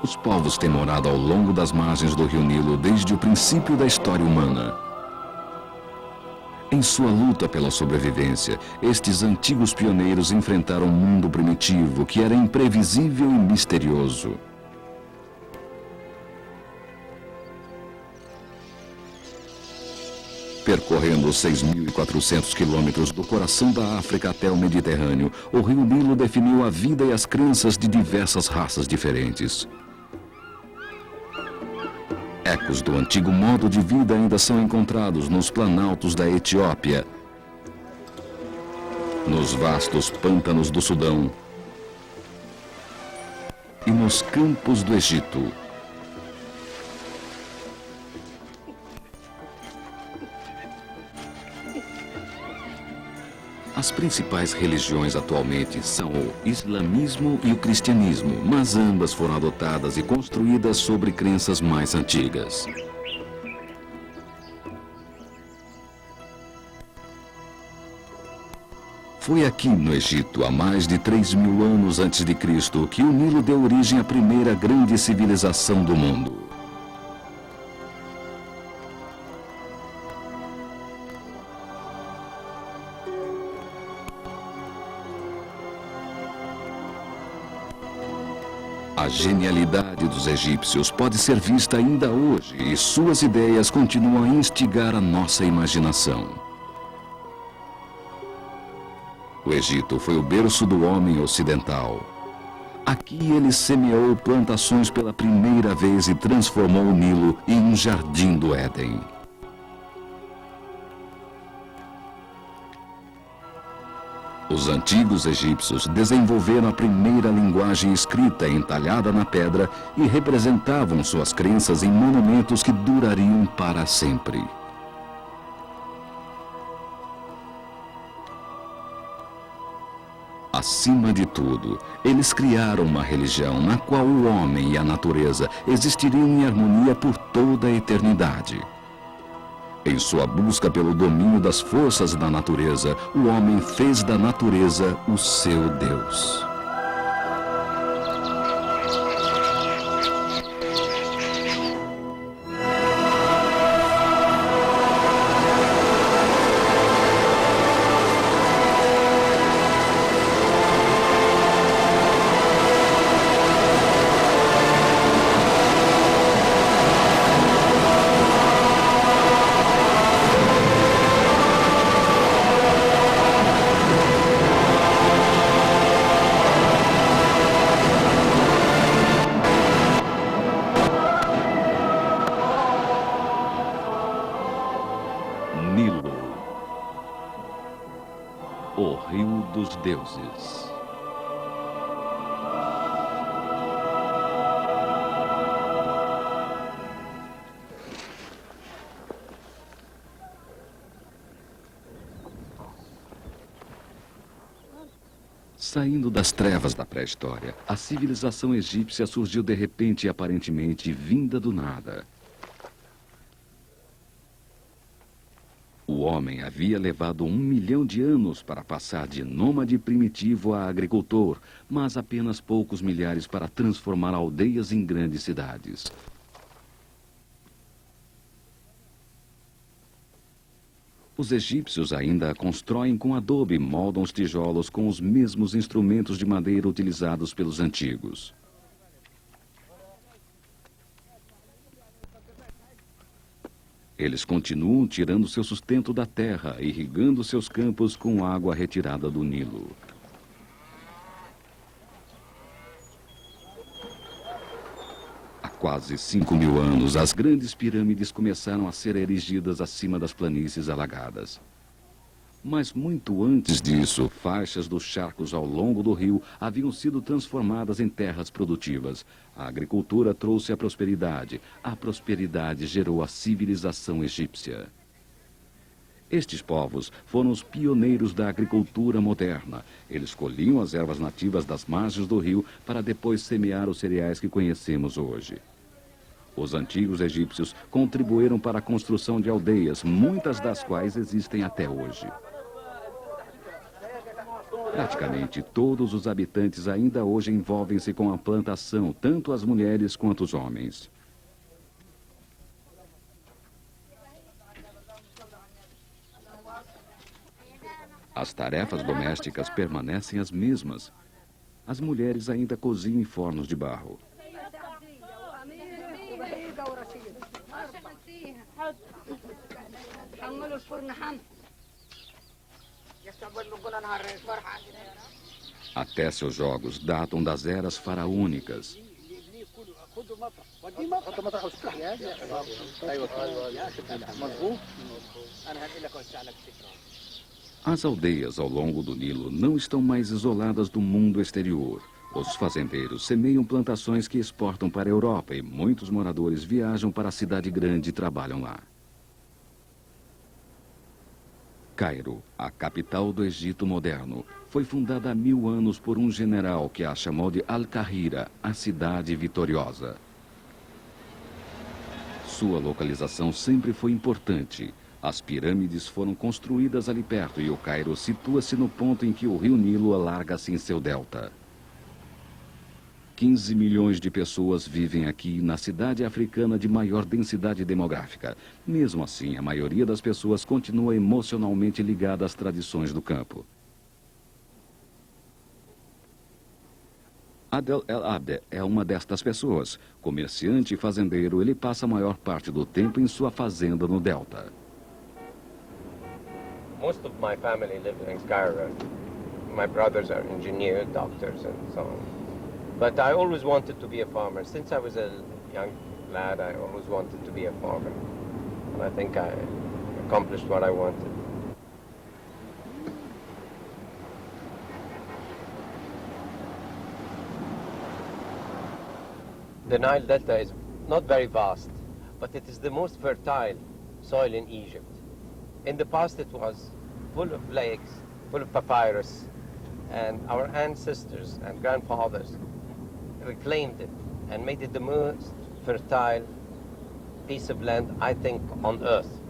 Os povos têm morado ao longo das margens do rio Nilo desde o princípio da história humana. Em sua luta pela sobrevivência, estes antigos pioneiros enfrentaram um mundo primitivo que era imprevisível e misterioso. Percorrendo 6.400 quilômetros do coração da África até o Mediterrâneo, o rio Nilo definiu a vida e as crenças de diversas raças diferentes. Ecos do antigo modo de vida ainda são encontrados nos planaltos da Etiópia, nos vastos pântanos do Sudão e nos campos do Egito. As principais religiões atualmente são o islamismo e o cristianismo, mas ambas foram adotadas e construídas sobre crenças mais antigas. Foi aqui no Egito, há mais de 3.000 anos antes de Cristo, que o Nilo deu origem à primeira grande civilização do mundo. A genialidade dos egípcios pode ser vista ainda hoje e suas ideias continuam a instigar a nossa imaginação. O Egito foi o berço do homem ocidental. Aqui ele semeou plantações pela primeira vez e transformou o Nilo em um jardim do Éden. Os antigos egípcios desenvolveram a primeira linguagem escrita entalhada na pedra e representavam suas crenças em monumentos que durariam para sempre. Acima de tudo, eles criaram uma religião na qual o homem e a natureza existiriam em harmonia por toda a eternidade. Em sua busca pelo domínio das forças da natureza, o homem fez da natureza o seu Deus. Nilo, o rio dos deuses. Saindo das trevas da pré-história, a civilização egípcia surgiu de repente e aparentemente vinda do nada. O homem havia levado 1 milhão de anos para passar de nômade primitivo a agricultor, mas apenas poucos milhares para transformar aldeias em grandes cidades. Os egípcios ainda constroem com adobe e moldam os tijolos com os mesmos instrumentos de madeira utilizados pelos antigos. Eles continuam tirando seu sustento da terra, irrigando seus campos com água retirada do Nilo. Há quase 5.000 anos, as grandes pirâmides começaram a ser erigidas acima das planícies alagadas. Mas muito antes disso, faixas dos charcos ao longo do rio haviam sido transformadas em terras produtivas. A agricultura trouxe a prosperidade gerou a civilização egípcia. Estes povos foram os pioneiros da agricultura moderna. Eles colhiam as ervas nativas das margens do rio para depois semear os cereais que conhecemos hoje. Os antigos egípcios contribuíram para a construção de aldeias, muitas das quais existem até hoje. Praticamente todos os habitantes ainda hoje envolvem-se com a plantação, tanto as mulheres quanto os homens. As tarefas domésticas permanecem as mesmas. As mulheres ainda cozinham em fornos de barro. Até seus jogos datam das eras faraônicas. As aldeias ao longo do Nilo não estão mais isoladas do mundo exterior. Os fazendeiros semeiam plantações que exportam para a Europa e muitos moradores viajam para a cidade grande e trabalham lá. Cairo, a capital do Egito moderno, foi fundada há 1000 anos por um general que a chamou de Al-Qahira, a cidade vitoriosa. Sua localização sempre foi importante. As pirâmides foram construídas ali perto e o Cairo situa-se no ponto em que o rio Nilo alarga-se em seu delta. 15 milhões de pessoas vivem aqui na cidade africana de maior densidade demográfica. Mesmo assim, a maioria das pessoas continua emocionalmente ligada às tradições do campo. Adel El Abde é uma destas pessoas. Comerciante e fazendeiro, ele passa a maior parte do tempo em sua fazenda no delta. Most of my family live in Cairo. My brothers are engineers, doctors, and so on. But I always wanted to be a farmer. Since I was a young lad, I always wanted to be a farmer. And I think I accomplished what I wanted. The Nile Delta is not very vast, but it is the most fertile soil in Egypt. In the past it was full of lakes, full of papyrus, and our ancestors and grandfathers reclaimed it and made it the most fertile piece of land, I think, on earth.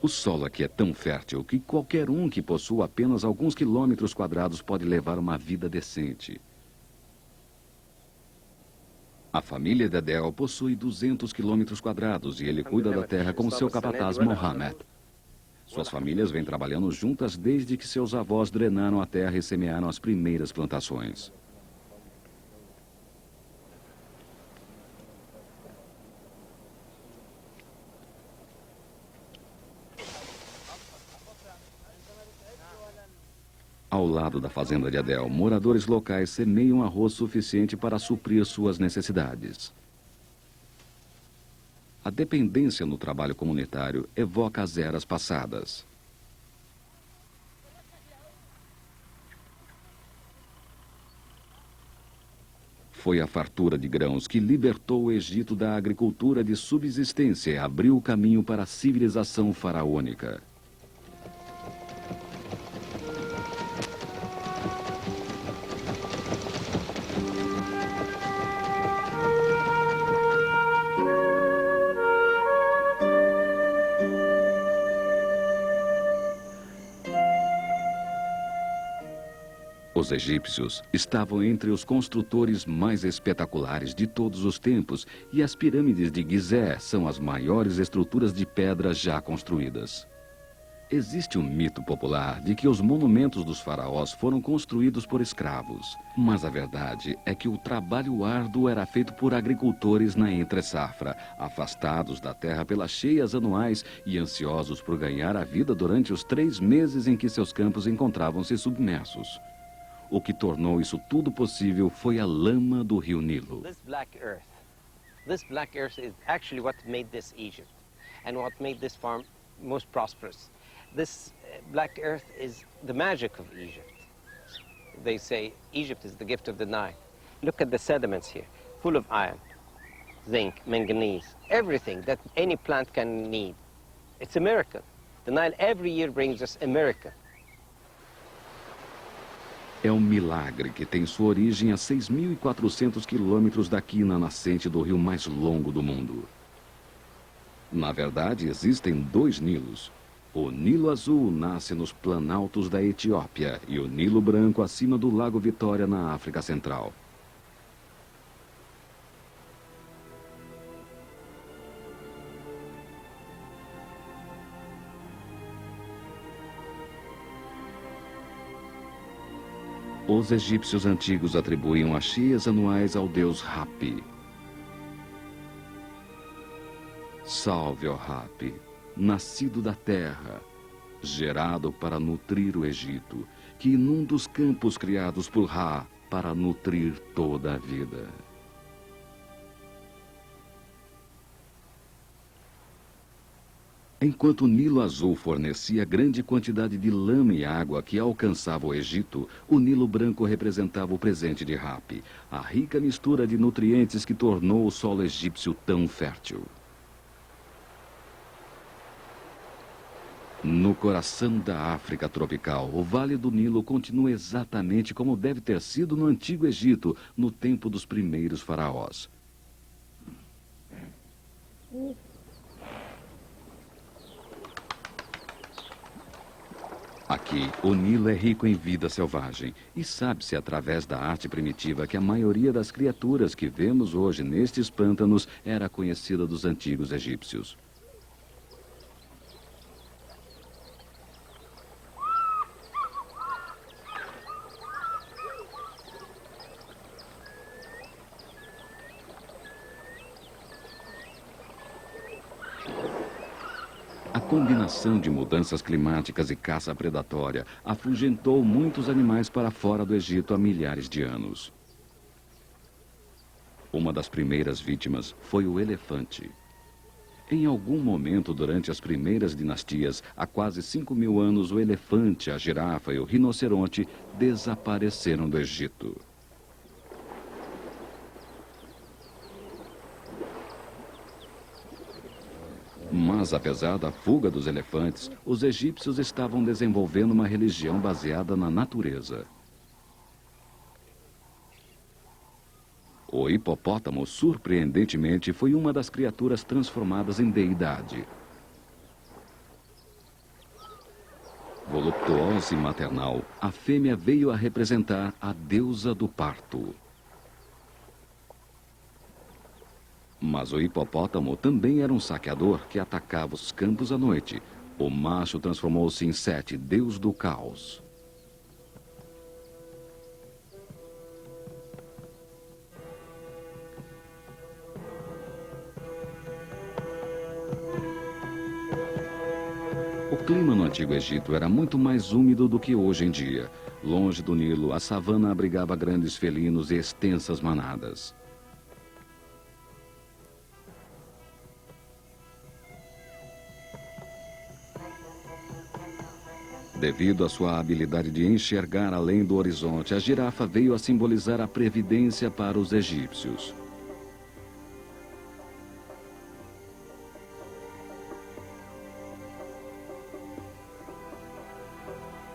O solo aqui é tão fértil que qualquer um que possua apenas alguns quilômetros quadrados pode levar uma vida decente. A família de Adel possui 200 quilômetros quadrados e ele cuida da terra com seu capataz Mohammed. Suas famílias vêm trabalhando juntas desde que seus avós drenaram a terra e semearam as primeiras plantações. Ao lado da fazenda de Adel, moradores locais semeiam arroz suficiente para suprir suas necessidades. A dependência no trabalho comunitário evoca as eras passadas. Foi a fartura de grãos que libertou o Egito da agricultura de subsistência e abriu o caminho para a civilização faraônica. Os egípcios estavam entre os construtores mais espetaculares de todos os tempos e as pirâmides de Gizé são as maiores estruturas de pedra já construídas. Existe um mito popular de que os monumentos dos faraós foram construídos por escravos, mas a verdade é que o trabalho árduo era feito por agricultores na entre-safra, afastados da terra pelas cheias anuais e ansiosos por ganhar a vida durante os 3 meses em que seus campos encontravam-se submersos. O que tornou isso tudo possível foi a lama do rio Nilo. This black earth is actually what made this Egypt and what made this farm most prosperous. This black earth is the magic of Egypt. They say Egypt is the gift of the Nile. Look at the sediments here, full of iron, zinc, manganese, everything that any plant can need. It's a miracle. The Nile every year brings us a miracle. É um milagre que tem sua origem a 6.400 quilômetros daqui na nascente do rio mais longo do mundo. Na verdade, existem 2 Nilos. O Nilo Azul nasce nos planaltos da Etiópia e o Nilo Branco acima do Lago Vitória, na África Central. Os egípcios antigos atribuíam as cheias anuais ao deus Hapi. Salve, ó Hapi, nascido da terra, gerado para nutrir o Egito, que inunda os campos criados por Ra para nutrir toda a vida. Enquanto o Nilo Azul fornecia grande quantidade de lama e água que alcançava o Egito, o Nilo Branco representava o presente de Hapi, a rica mistura de nutrientes que tornou o solo egípcio tão fértil. No coração da África tropical, o Vale do Nilo continua exatamente como deve ter sido no Antigo Egito, no tempo dos primeiros faraós. Aqui, o Nilo é rico em vida selvagem e sabe-se através da arte primitiva que a maioria das criaturas que vemos hoje nestes pântanos era conhecida dos antigos egípcios. A combinação de mudanças climáticas e caça predatória afugentou muitos animais para fora do Egito há milhares de anos. Uma das primeiras vítimas foi o elefante. Em algum momento durante as primeiras dinastias, há quase 5.000 anos, o elefante, a girafa e o rinoceronte desapareceram do Egito. Mas, apesar da fuga dos elefantes, os egípcios estavam desenvolvendo uma religião baseada na natureza. O hipopótamo, surpreendentemente, foi uma das criaturas transformadas em deidade. Voluptuosa e maternal, a fêmea veio a representar a deusa do parto. Mas o hipopótamo também era um saqueador que atacava os campos à noite. O macho transformou-se em Sete, deus do caos. O clima no Antigo Egito era muito mais úmido do que hoje em dia. Longe do Nilo, a savana abrigava grandes felinos e extensas manadas. Devido à sua habilidade de enxergar além do horizonte, a girafa veio a simbolizar a previdência para os egípcios.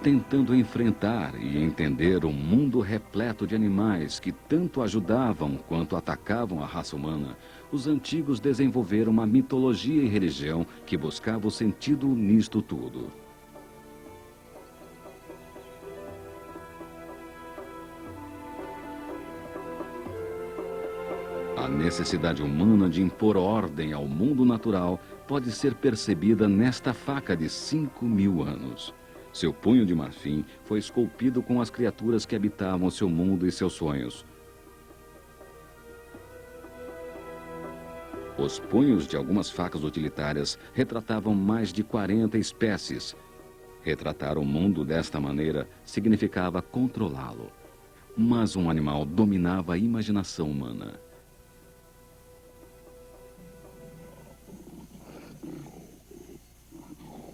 Tentando enfrentar e entender um mundo repleto de animais que tanto ajudavam quanto atacavam a raça humana, os antigos desenvolveram uma mitologia e religião que buscava o sentido nisto tudo. A necessidade humana de impor ordem ao mundo natural pode ser percebida nesta faca de 5.000 anos. Seu punho de marfim foi esculpido com as criaturas que habitavam seu mundo e seus sonhos. Os punhos de algumas facas utilitárias retratavam mais de 40 espécies. Retratar o mundo desta maneira significava controlá-lo. Mas um animal dominava a imaginação humana.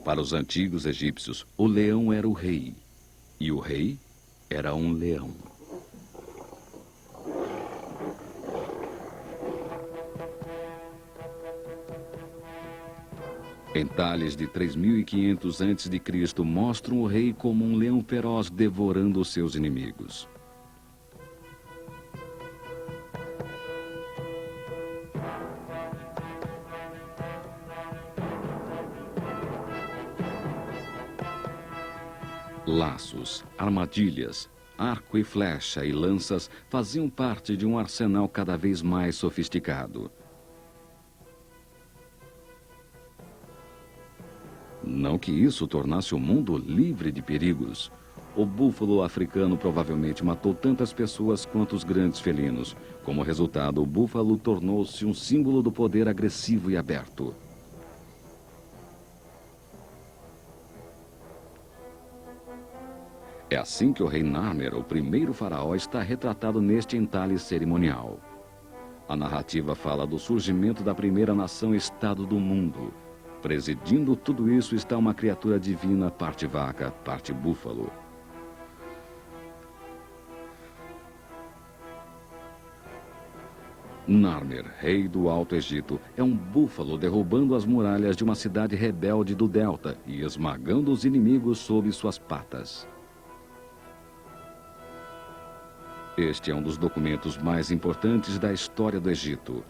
Para os antigos egípcios, o leão era o rei, e o rei era um leão. Entalhes de 3.500 a.C. mostram o rei como um leão feroz devorando os seus inimigos. Laços, armadilhas, arco e flecha e lanças faziam parte de um arsenal cada vez mais sofisticado. Não que isso tornasse o mundo livre de perigos. O búfalo africano provavelmente matou tantas pessoas quanto os grandes felinos. Como resultado, o búfalo tornou-se um símbolo do poder agressivo e aberto. É assim que o rei Narmer, o primeiro faraó, está retratado neste entalhe cerimonial. A narrativa fala do surgimento da primeira nação-estado do mundo. Presidindo tudo isso está uma criatura divina, parte vaca, parte búfalo. Narmer, rei do Alto Egito, é um búfalo derrubando as muralhas de uma cidade rebelde do delta e esmagando os inimigos sob suas patas. Este é um dos documentos mais importantes da história do Egito.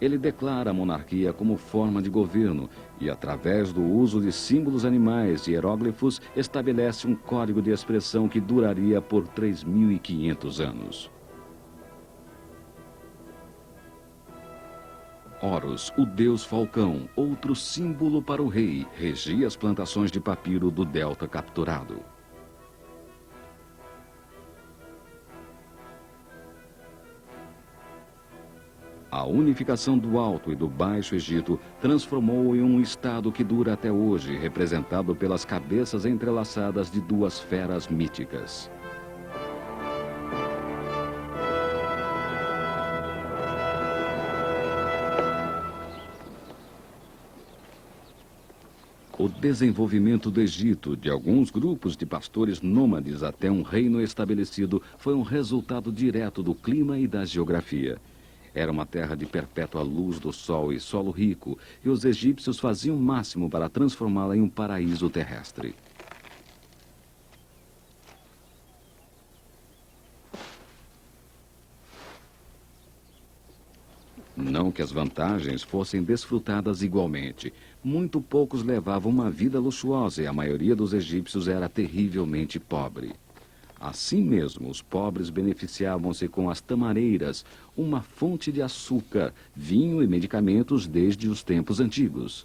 Ele declara a monarquia como forma de governo e, através do uso de símbolos animais e hieróglifos, estabelece um código de expressão que duraria por 3.500 anos. Horus, o deus falcão, outro símbolo para o rei, regia as plantações de papiro do delta capturado. A unificação do Alto e do Baixo Egito transformou-o em um estado que dura até hoje, representado pelas cabeças entrelaçadas de duas feras míticas. O desenvolvimento do Egito, de alguns grupos de pastores nômades até um reino estabelecido, foi um resultado direto do clima e da geografia. Era uma terra de perpétua luz do sol e solo rico, e os egípcios faziam o máximo para transformá-la em um paraíso terrestre. Não que as vantagens fossem desfrutadas igualmente. Muito poucos levavam uma vida luxuosa e a maioria dos egípcios era terrivelmente pobre. Assim mesmo, os pobres beneficiavam-se com as tamareiras, uma fonte de açúcar, vinho e medicamentos desde os tempos antigos.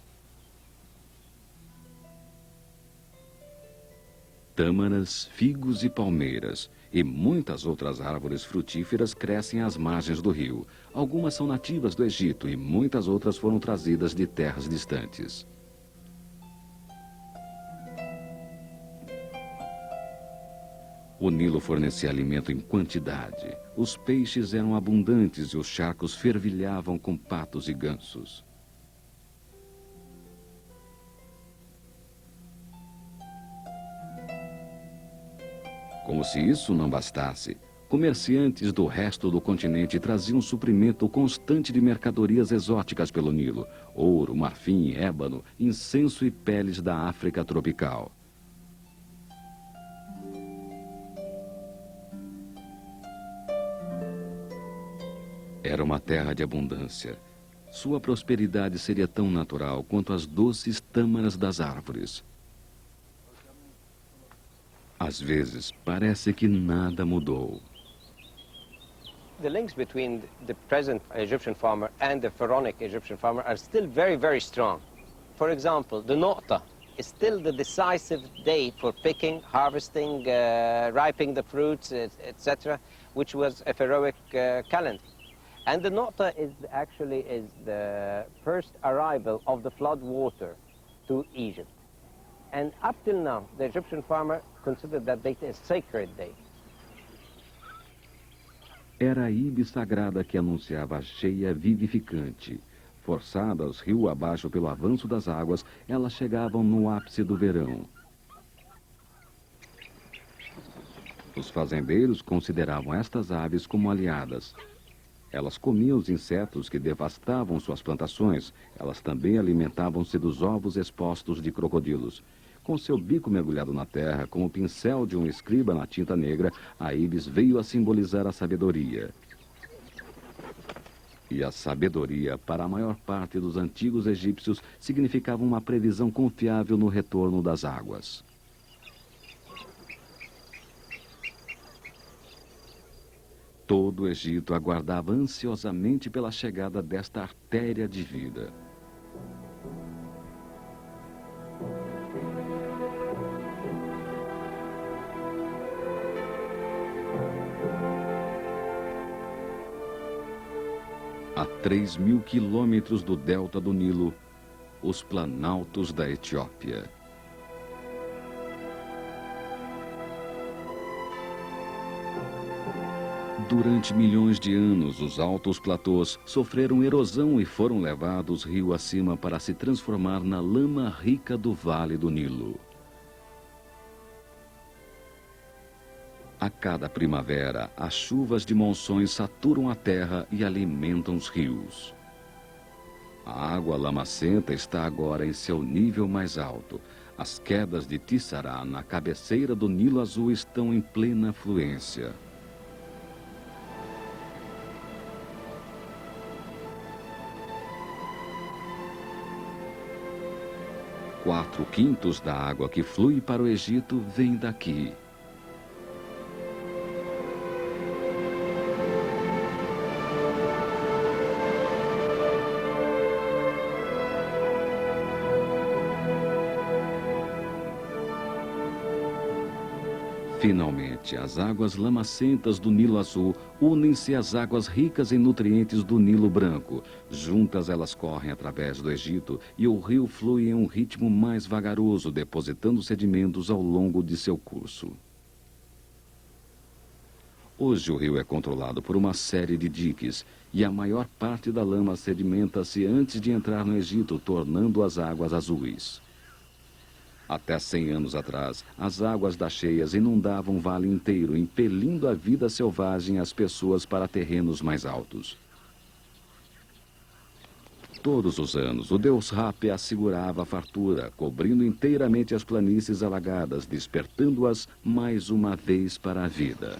Tâmaras, figos e palmeiras, e muitas outras árvores frutíferas crescem às margens do rio. Algumas são nativas do Egito e muitas outras foram trazidas de terras distantes. O Nilo fornecia alimento em quantidade. Os peixes eram abundantes e os charcos fervilhavam com patos e gansos. Como se isso não bastasse, comerciantes do resto do continente traziam suprimento constante de mercadorias exóticas pelo Nilo: ouro, marfim, ébano, incenso e peles da África tropical. Era uma terra de abundância. Sua prosperidade seria tão natural quanto as doces tâmaras das árvores. Às vezes, parece que nada mudou. The links between the present Egyptian farmer and the pharaonic Egyptian farmer are still very, very strong. For example, the Nokta is still the decisive day for picking, harvesting, ripening the fruits, etc., which was a pharaohic calendar. And the Nokta is actually the first arrival of the flood water to Egypt. And up till now, the Egyptian farmer considered that date a sacred day. Era a Ibe sagrada que anunciava a cheia vivificante. Forçadas rio abaixo pelo avanço das águas, elas chegavam no ápice do verão. Os fazendeiros consideravam estas aves como aliadas. Elas comiam os insetos que devastavam suas plantações. Elas também alimentavam-se dos ovos expostos de crocodilos. Com seu bico mergulhado na terra, como o pincel de um escriba na tinta negra, a Ibis veio a simbolizar a sabedoria. E a sabedoria, para a maior parte dos antigos egípcios, significava uma previsão confiável no retorno das águas. Todo o Egito aguardava ansiosamente pela chegada desta artéria de vida. A 3.000 quilômetros do delta do Nilo, os planaltos da Etiópia. Durante milhões de anos, os altos platôs sofreram erosão e foram levados rio acima para se transformar na lama rica do Vale do Nilo. A cada primavera, as chuvas de monções saturam a terra e alimentam os rios. A água lamacenta está agora em seu nível mais alto. As quedas de Tissará, na cabeceira do Nilo Azul, estão em plena fluência. Quatro quintos da água que flui para o Egito vem daqui. Finalmente, as águas lamacentas do Nilo Azul unem-se às águas ricas em nutrientes do Nilo Branco. Juntas, elas correm através do Egito e o rio flui em um ritmo mais vagaroso, depositando sedimentos ao longo de seu curso. Hoje o rio é controlado por uma série de diques e a maior parte da lama sedimenta-se antes de entrar no Egito, tornando as águas azuis. Até 100 anos atrás, as águas das cheias inundavam o vale inteiro, impelindo a vida selvagem e as pessoas para terrenos mais altos. Todos os anos, o deus Rape assegurava a fartura, cobrindo inteiramente as planícies alagadas, despertando-as mais uma vez para a vida.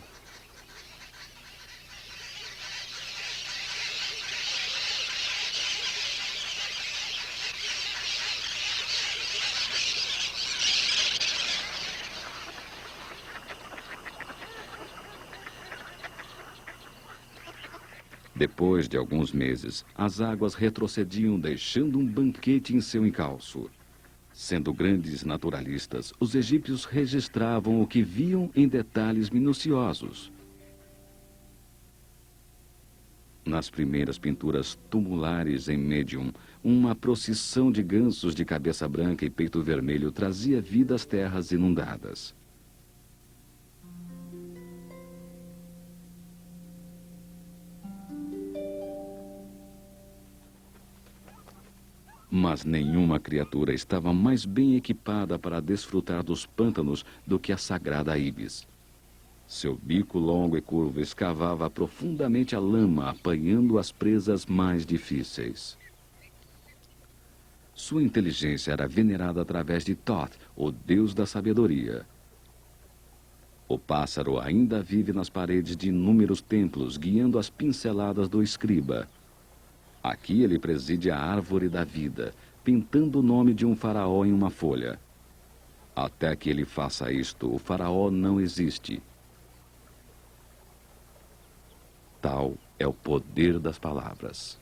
Depois de alguns meses, as águas retrocediam, deixando um banquete em seu encalço. Sendo grandes naturalistas, os egípcios registravam o que viam em detalhes minuciosos. Nas primeiras pinturas tumulares em Médium, uma procissão de gansos de cabeça branca e peito vermelho trazia vida às terras inundadas. Mas nenhuma criatura estava mais bem equipada para desfrutar dos pântanos do que a sagrada Ibis. Seu bico longo e curvo escavava profundamente a lama, apanhando as presas mais difíceis. Sua inteligência era venerada através de Thoth, o deus da sabedoria. O pássaro ainda vive nas paredes de inúmeros templos, guiando as pinceladas do escriba. Aqui ele preside a árvore da vida, pintando o nome de um faraó em uma folha. Até que ele faça isto, o faraó não existe. Tal é o poder das palavras.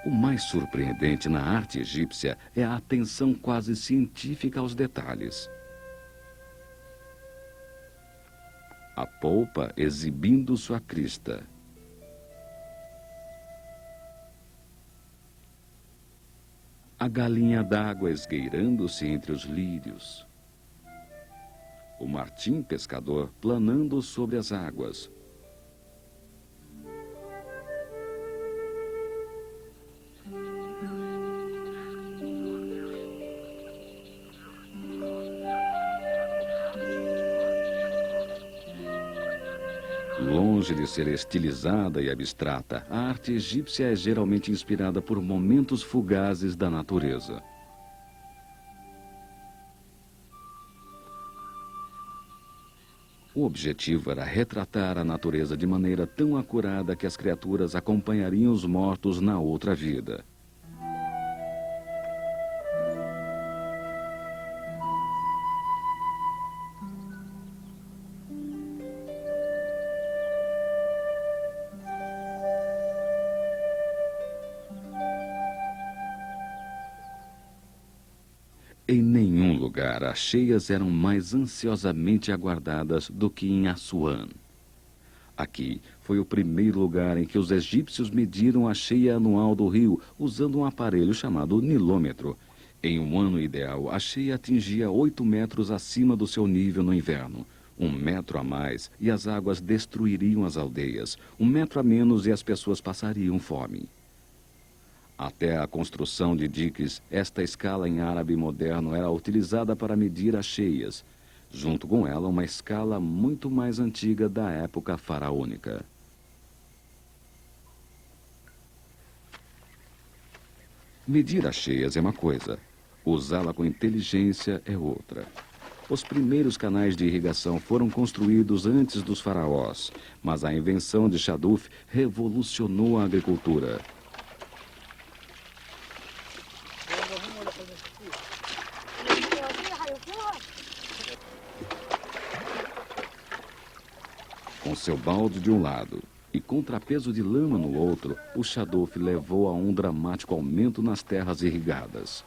O mais surpreendente na arte egípcia é a atenção quase científica aos detalhes. A polpa exibindo sua crista. A galinha d'água esgueirando-se entre os lírios. O martim pescador planando sobre as águas. Longe de ser estilizada e abstrata, a arte egípcia é geralmente inspirada por momentos fugazes da natureza. O objetivo era retratar a natureza de maneira tão acurada que as criaturas acompanhariam os mortos na outra vida. Em nenhum lugar as cheias eram mais ansiosamente aguardadas do que em Assuã. Aqui foi o primeiro lugar em que os egípcios mediram a cheia anual do rio usando um aparelho chamado nilômetro. Em um ano ideal, a cheia atingia 8 metros acima do seu nível no inverno. 1 metro a mais e as águas destruiriam as aldeias. 1 metro a menos e as pessoas passariam fome. Até a construção de diques, esta escala em árabe moderno era utilizada para medir as cheias. Junto com ela, uma escala muito mais antiga da época faraônica. Medir as cheias é uma coisa, usá-la com inteligência é outra. Os primeiros canais de irrigação foram construídos antes dos faraós, mas a invenção de Shaduf revolucionou a agricultura. Com seu balde de um lado e contrapeso de lama no outro, o Shaduf levou a um dramático aumento nas terras irrigadas.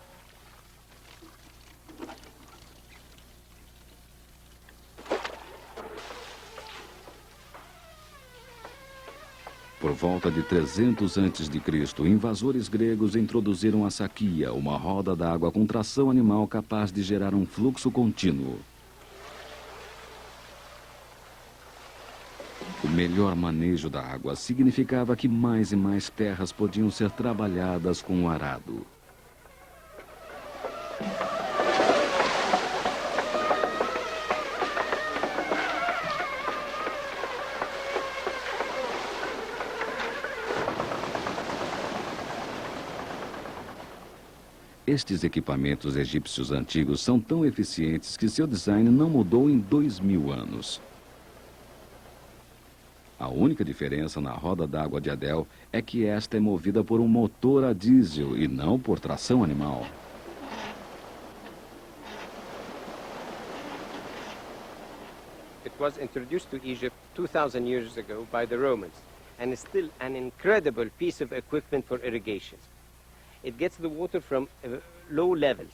Por volta de 300 a.C., invasores gregos introduziram a saquia, uma roda d'água com tração animal capaz de gerar um fluxo contínuo. O melhor manejo da água significava que mais e mais terras podiam ser trabalhadas com o arado. Estes equipamentos egípcios antigos são tão eficientes que seu design não mudou em 2000 anos. A única diferença na roda d'água de Adel é que esta é movida por um motor a diesel e não por tração animal. It was introduced to Egypt 2,000 years ago by the Romans and is still an incredible piece of equipment for irrigation. It gets the water from low levels.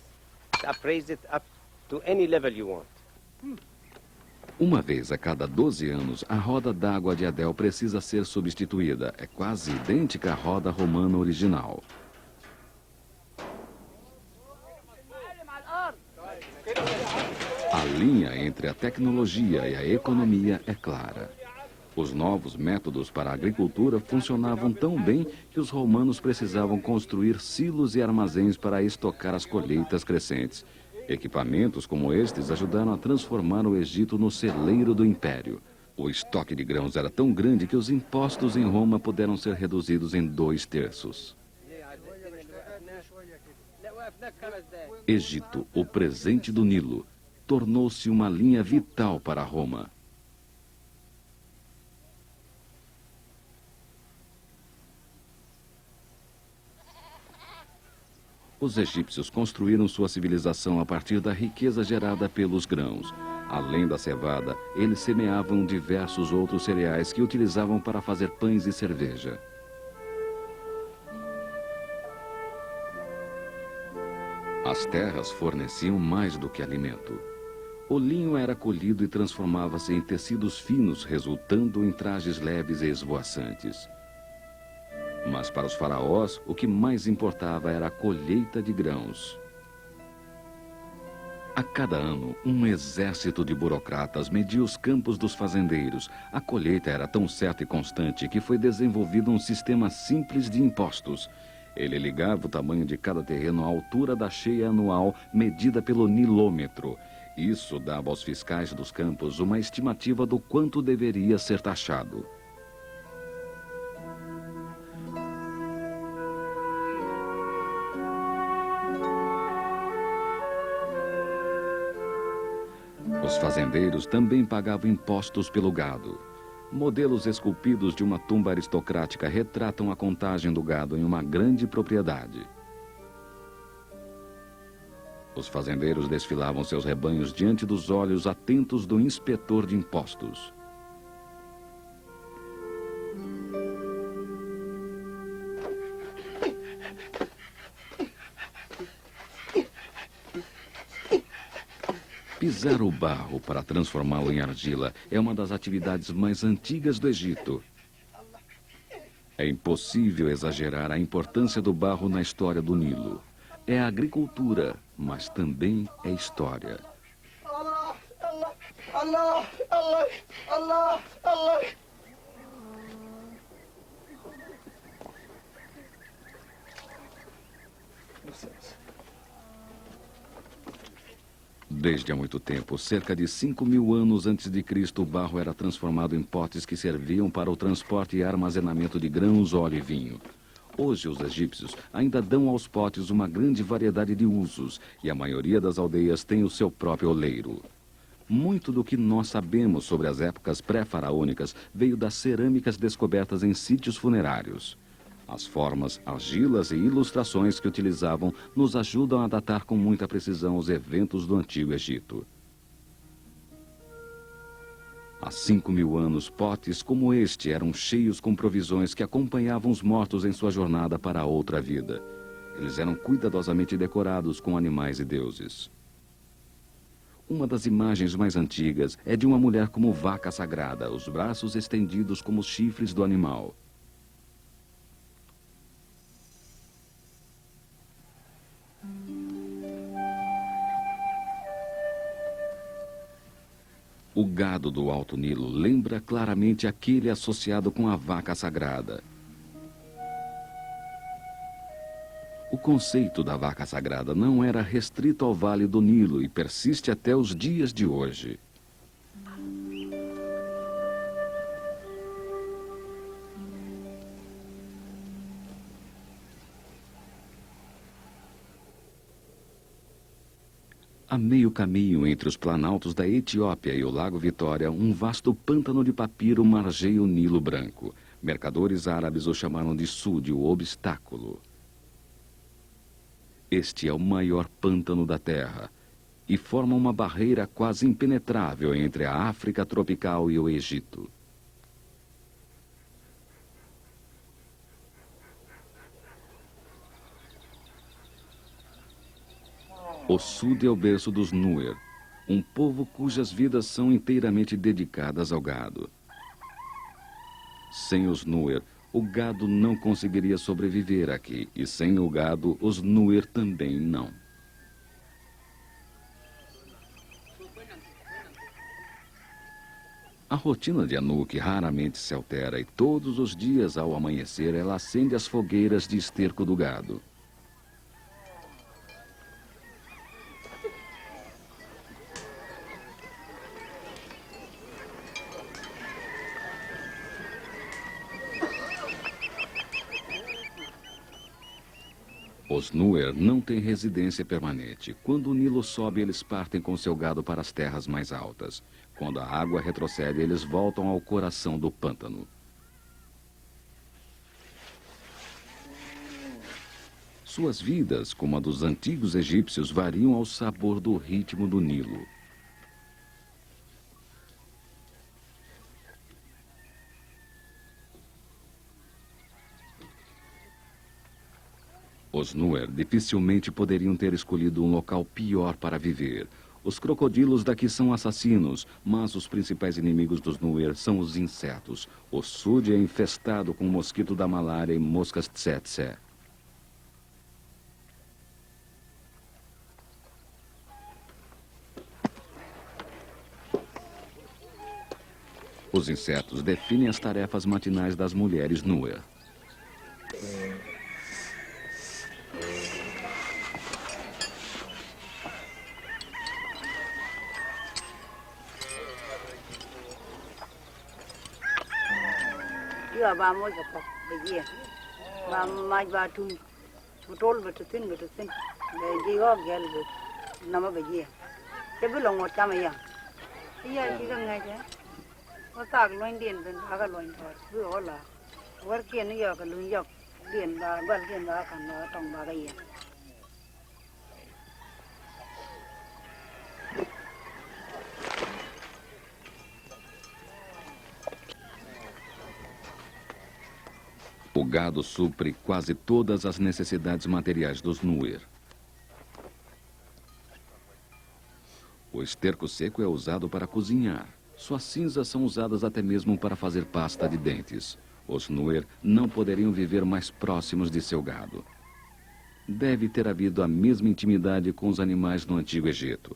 It upraises it up to any level you want. Uma vez a cada 12 anos, a roda d'água de Adel precisa ser substituída. É quase idêntica à roda romana original. A linha entre a tecnologia e a economia é clara. Os novos métodos para a agricultura funcionavam tão bem que os romanos precisavam construir silos e armazéns para estocar as colheitas crescentes. Equipamentos como estes ajudaram a transformar o Egito no celeiro do império. O estoque de grãos era tão grande que os impostos em Roma puderam ser reduzidos em 2/3. Egito, o presente do Nilo, tornou-se uma linha vital para Roma. Os egípcios construíram sua civilização a partir da riqueza gerada pelos grãos. Além da cevada, eles semeavam diversos outros cereais que utilizavam para fazer pães e cerveja. As terras forneciam mais do que alimento. O linho era colhido e transformava-se em tecidos finos, resultando em trajes leves e esvoaçantes. Mas para os faraós, o que mais importava era a colheita de grãos. A cada ano, um exército de burocratas media os campos dos fazendeiros. A colheita era tão certa e constante que foi desenvolvido um sistema simples de impostos. Ele ligava o tamanho de cada terreno à altura da cheia anual medida pelo nilômetro. Isso dava aos fiscais dos campos uma estimativa do quanto deveria ser taxado. Os fazendeiros também pagavam impostos pelo gado. Modelos esculpidos de uma tumba aristocrática retratam a contagem do gado em uma grande propriedade. Os fazendeiros desfilavam seus rebanhos diante dos olhos atentos do inspetor de impostos. Pisar o barro para transformá-lo em argila é uma das atividades mais antigas do Egito. É impossível exagerar a importância do barro na história do Nilo. É agricultura, mas também é história. Allah, Allah, Allah, Allah. Desde há muito tempo, cerca de 5.000 anos antes de Cristo, o barro era transformado em potes que serviam para o transporte e armazenamento de grãos, óleo e vinho. Hoje, os egípcios ainda dão aos potes uma grande variedade de usos e a maioria das aldeias tem o seu próprio oleiro. Muito do que nós sabemos sobre as épocas pré-faraônicas veio das cerâmicas descobertas em sítios funerários. As formas, argilas e ilustrações que utilizavam nos ajudam a datar com muita precisão os eventos do Antigo Egito. Há 5.000 anos, potes como este eram cheios com provisões que acompanhavam os mortos em sua jornada para a outra vida. Eles eram cuidadosamente decorados com animais e deuses. Uma das imagens mais antigas é de uma mulher como vaca sagrada, os braços estendidos como os chifres do animal. O gado do Alto Nilo lembra claramente aquele associado com a vaca sagrada. O conceito da vaca sagrada não era restrito ao Vale do Nilo e persiste até os dias de hoje. A meio caminho entre os planaltos da Etiópia e o Lago Vitória, um vasto pântano de papiro margeia o Nilo Branco. Mercadores árabes o chamaram de Sud, o obstáculo. Este é o maior pântano da Terra e forma uma barreira quase impenetrável entre a África tropical e o Egito. O Sud é o berço dos Nuer, um povo cujas vidas são inteiramente dedicadas ao gado. Sem os Nuer, o gado não conseguiria sobreviver aqui, e sem o gado, os Nuer também não. A rotina de Anouk raramente se altera e todos os dias, ao amanhecer, ela acende as fogueiras de esterco do gado. Os Nuer não têm residência permanente. Quando o Nilo sobe, eles partem com seu gado para as terras mais altas. Quando a água retrocede, eles voltam ao coração do pântano. Suas vidas, como a dos antigos egípcios, variam ao sabor do ritmo do Nilo. Os Nuer dificilmente poderiam ter escolhido um local pior para viver. Os crocodilos daqui são assassinos, mas os principais inimigos dos Nuer são os insetos. O Sud é infestado com o mosquito da malária e moscas tsetse. Os insetos definem as tarefas matinais das mulheres Nuer. Vamos a begia. Vamos mais batum. Botol betusin betusin. Begigo gelbe. Nama begia. Sebelum mau kama ya. Iya kita ngaja. Otak loin dien ben agak loin thar. Buola. Workian ya kalun yok dien ba bal dien ba kan ba tong ba gaya. O gado supre quase todas as necessidades materiais dos Nuer. O esterco seco é usado para cozinhar. Suas cinzas são usadas até mesmo para fazer pasta de dentes. Os Nuer não poderiam viver mais próximos de seu gado. Deve ter havido a mesma intimidade com os animais no Antigo Egito.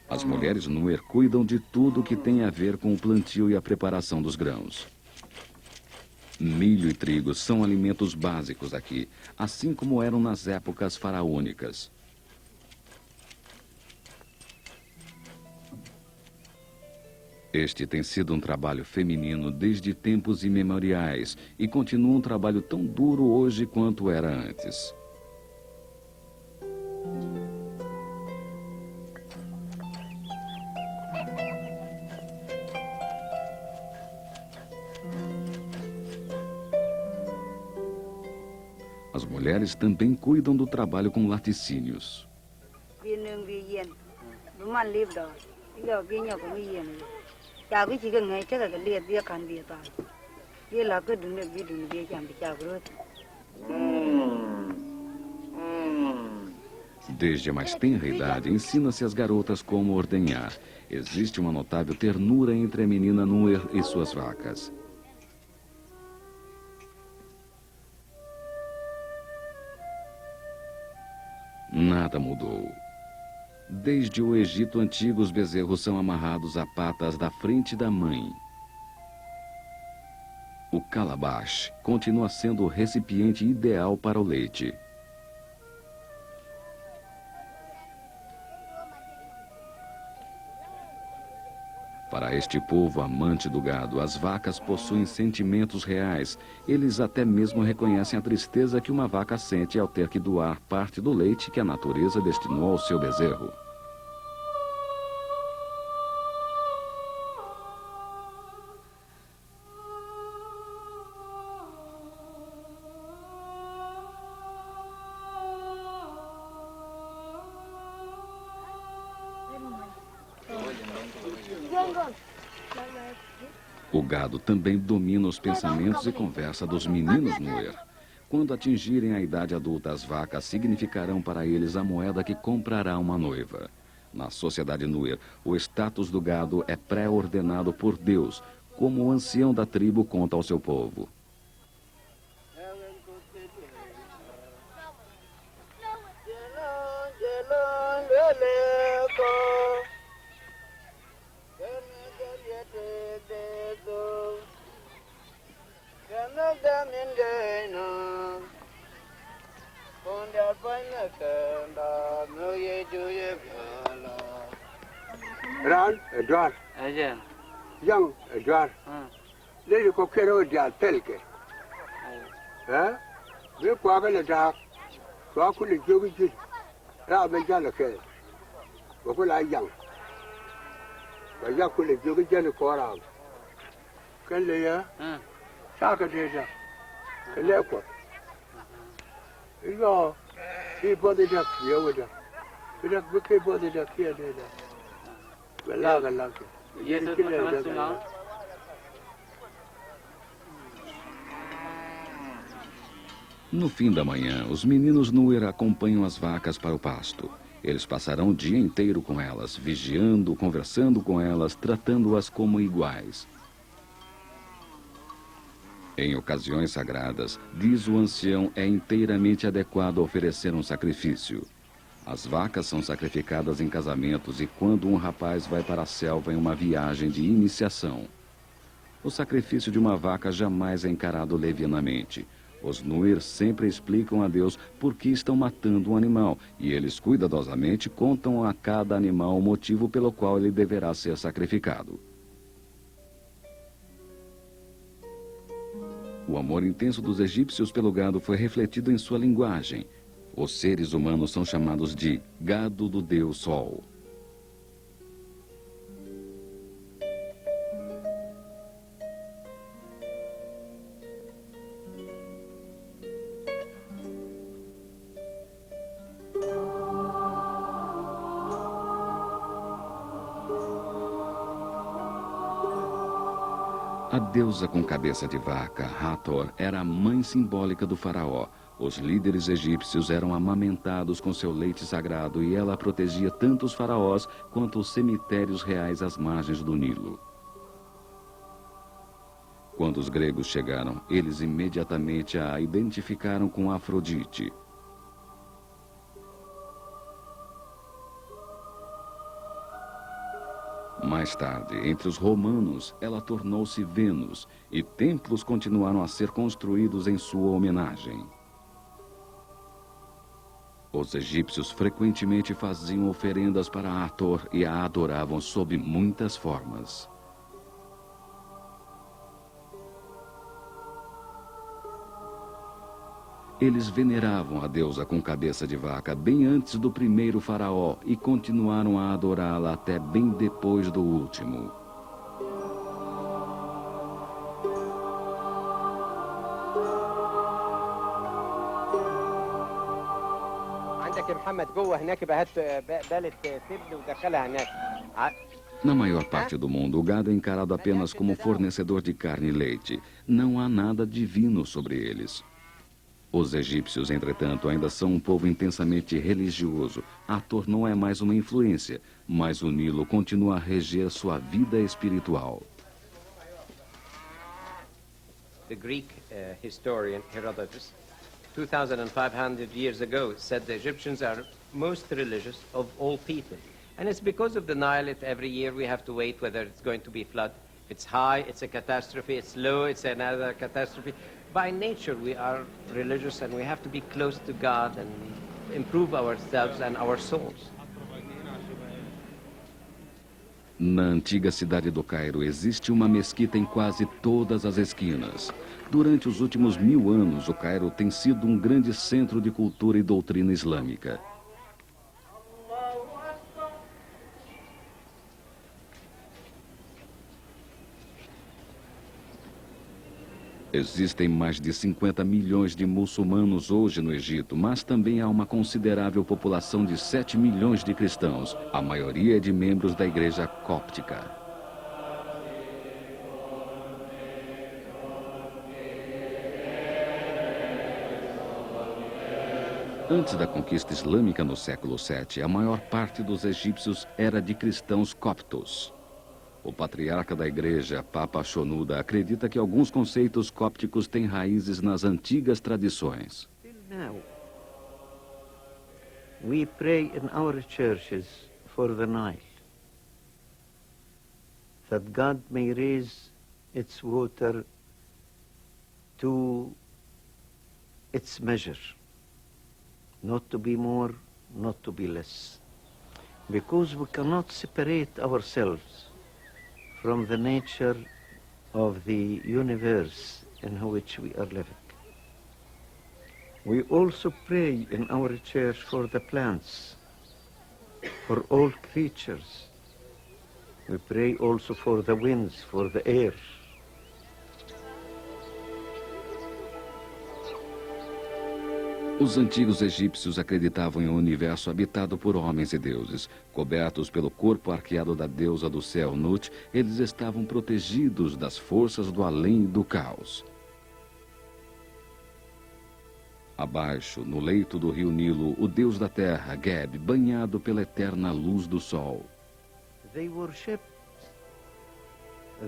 As mulheres Nuer cuidam de tudo que tem a ver com o plantio e a preparação dos grãos. Milho e trigo são alimentos básicos aqui, assim como eram nas épocas faraônicas. Este tem sido um trabalho feminino desde tempos imemoriais e continua um trabalho tão duro hoje quanto era antes. As mulheres também cuidam do trabalho com laticínios. Desde a mais tenra idade, ensina-se às garotas como ordenhar. Existe uma notável ternura entre a menina Nuer e suas vacas. Nada mudou. Desde o Egito Antigo, os bezerros são amarrados a patas da frente da mãe. O calabash continua sendo o recipiente ideal para o leite. Para este povo amante do gado, as vacas possuem sentimentos reais. Eles até mesmo reconhecem a tristeza que uma vaca sente ao ter que doar parte do leite que a natureza destinou ao seu bezerro. O gado também domina os pensamentos e conversa dos meninos Nuer. Quando atingirem a idade adulta, as vacas significarão para eles a moeda que comprará uma noiva. Na sociedade Nuer, o status do gado é pré-ordenado por Deus, como o ancião da tribo conta ao seu povo. Ran Edward, Aja. young Edward, they go carry their telke. We quarter the dark, so I could do it. Rather than a care. What will I young? But you could do it in the quarter. Can they, Sakadeza, the leopard. You know, he bought it up here with her. We don't book a body up here. Yes, sir. No fim da manhã, os meninos Nuer acompanham as vacas para o pasto. Eles passarão o dia inteiro com elas, vigiando, conversando com elas, tratando-as como iguais. Em ocasiões sagradas, diz o ancião, é inteiramente adequado oferecer um sacrifício. As vacas são sacrificadas em casamentos e quando um rapaz vai para a selva em uma viagem de iniciação. O sacrifício de uma vaca jamais é encarado levianamente. Os Nuer sempre explicam a Deus por que estão matando um animal e eles cuidadosamente contam a cada animal o motivo pelo qual ele deverá ser sacrificado. O amor intenso dos egípcios pelo gado foi refletido em sua linguagem. Os seres humanos são chamados de gado do Deus Sol. A deusa com cabeça de vaca, Hathor, era a mãe simbólica do faraó. Os líderes egípcios eram amamentados com seu leite sagrado e ela protegia tanto os faraós quanto os cemitérios reais às margens do Nilo. Quando os gregos chegaram, eles imediatamente a identificaram com Afrodite. Mais tarde, entre os romanos, ela tornou-se Vênus e templos continuaram a ser construídos em sua homenagem. Os egípcios frequentemente faziam oferendas para Hathor e a adoravam sob muitas formas. Eles veneravam a deusa com cabeça de vaca bem antes do primeiro faraó e continuaram a adorá-la até bem depois do último. عندك يا محمد جوه هناك يبقى هات بالة تبن ودخلها هناك. Na maior parte do mundo, o gado é encarado apenas como fornecedor de carne e leite. Não há nada divino sobre eles. Os egípcios, entretanto, ainda são um povo intensamente religioso. Hathor não é mais uma influência, mas o Nilo continua a reger sua vida espiritual. The Greek historian Herodotus, 2,500 years ago, said the Egyptians are most religious of all people. And it's because of the Nile that every year we have to wait whether it's going to be flood. If it's high, it's a catastrophe. It's low, it's another catastrophe. By nature, we are religious and we have to be close to God and improve ourselves and our souls. Na antiga cidade do Cairo, existe uma mesquita em quase todas as esquinas. Durante os últimos 1000 anos, o Cairo tem sido um grande centro de cultura e doutrina islâmica. Existem mais de 50 milhões de muçulmanos hoje no Egito, mas também há uma considerável população de 7 milhões de cristãos. A maioria é de membros da igreja cóptica. Antes da conquista islâmica no século VII, a maior parte dos egípcios era de cristãos coptos. O patriarca da igreja, Papa Shonuda, acredita que alguns conceitos cópticos têm raízes nas antigas tradições. Now, we pray in our churches for the Nile, that God may raise its water to its measure, not to be more, not to be less, because we cannot separate ourselves from the nature of the universe in which we are living. We also pray in our church for the plants, for all creatures. We pray also for the winds, for the air. Os antigos egípcios acreditavam em um universo habitado por homens e deuses. Cobertos pelo corpo arqueado da deusa do céu, Nut, eles estavam protegidos das forças do além e do caos. Abaixo, no leito do rio Nilo, o deus da terra, Geb, banhado pela eterna luz do sol. They worship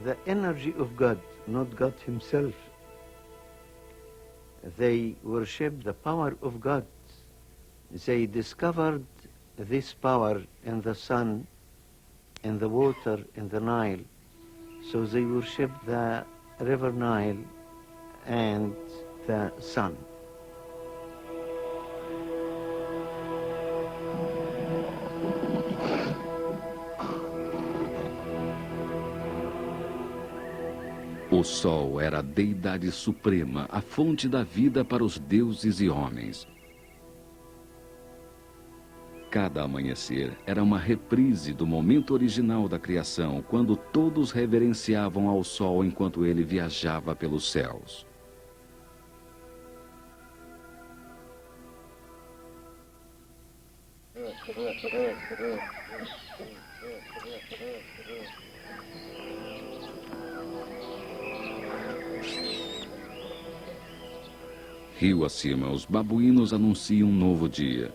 the energy of God, not God himself. They worship the power of God. They discovered this power in the sun, in the water, in the Nile. So they worship the river Nile and the sun. O sol era a deidade suprema, a fonte da vida para os deuses e homens. Cada amanhecer era uma reprise do momento original da criação, quando todos reverenciavam ao sol enquanto ele viajava pelos céus. Rio acima, os babuínos anunciam um novo dia.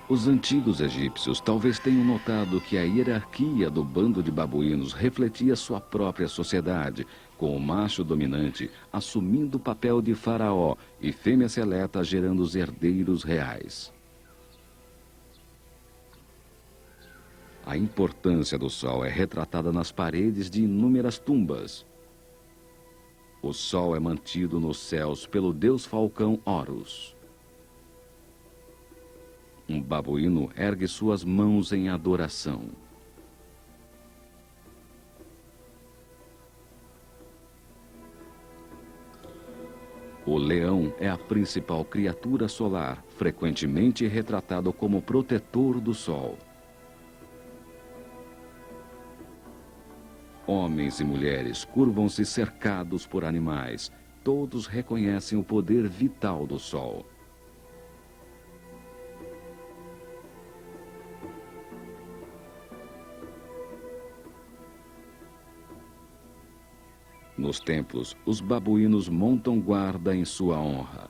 Os antigos egípcios talvez tenham notado que a hierarquia do bando de babuínos refletia sua própria sociedade, com o macho dominante assumindo o papel de faraó e fêmea seleta gerando os herdeiros reais. A importância do sol é retratada nas paredes de inúmeras tumbas. O sol é mantido nos céus pelo deus falcão Horus. Um babuíno ergue suas mãos em adoração. O leão é a principal criatura solar, frequentemente retratado como protetor do sol. Homens e mulheres curvam-se cercados por animais. Todos reconhecem o poder vital do sol. Nos templos, os babuínos montam guarda em sua honra.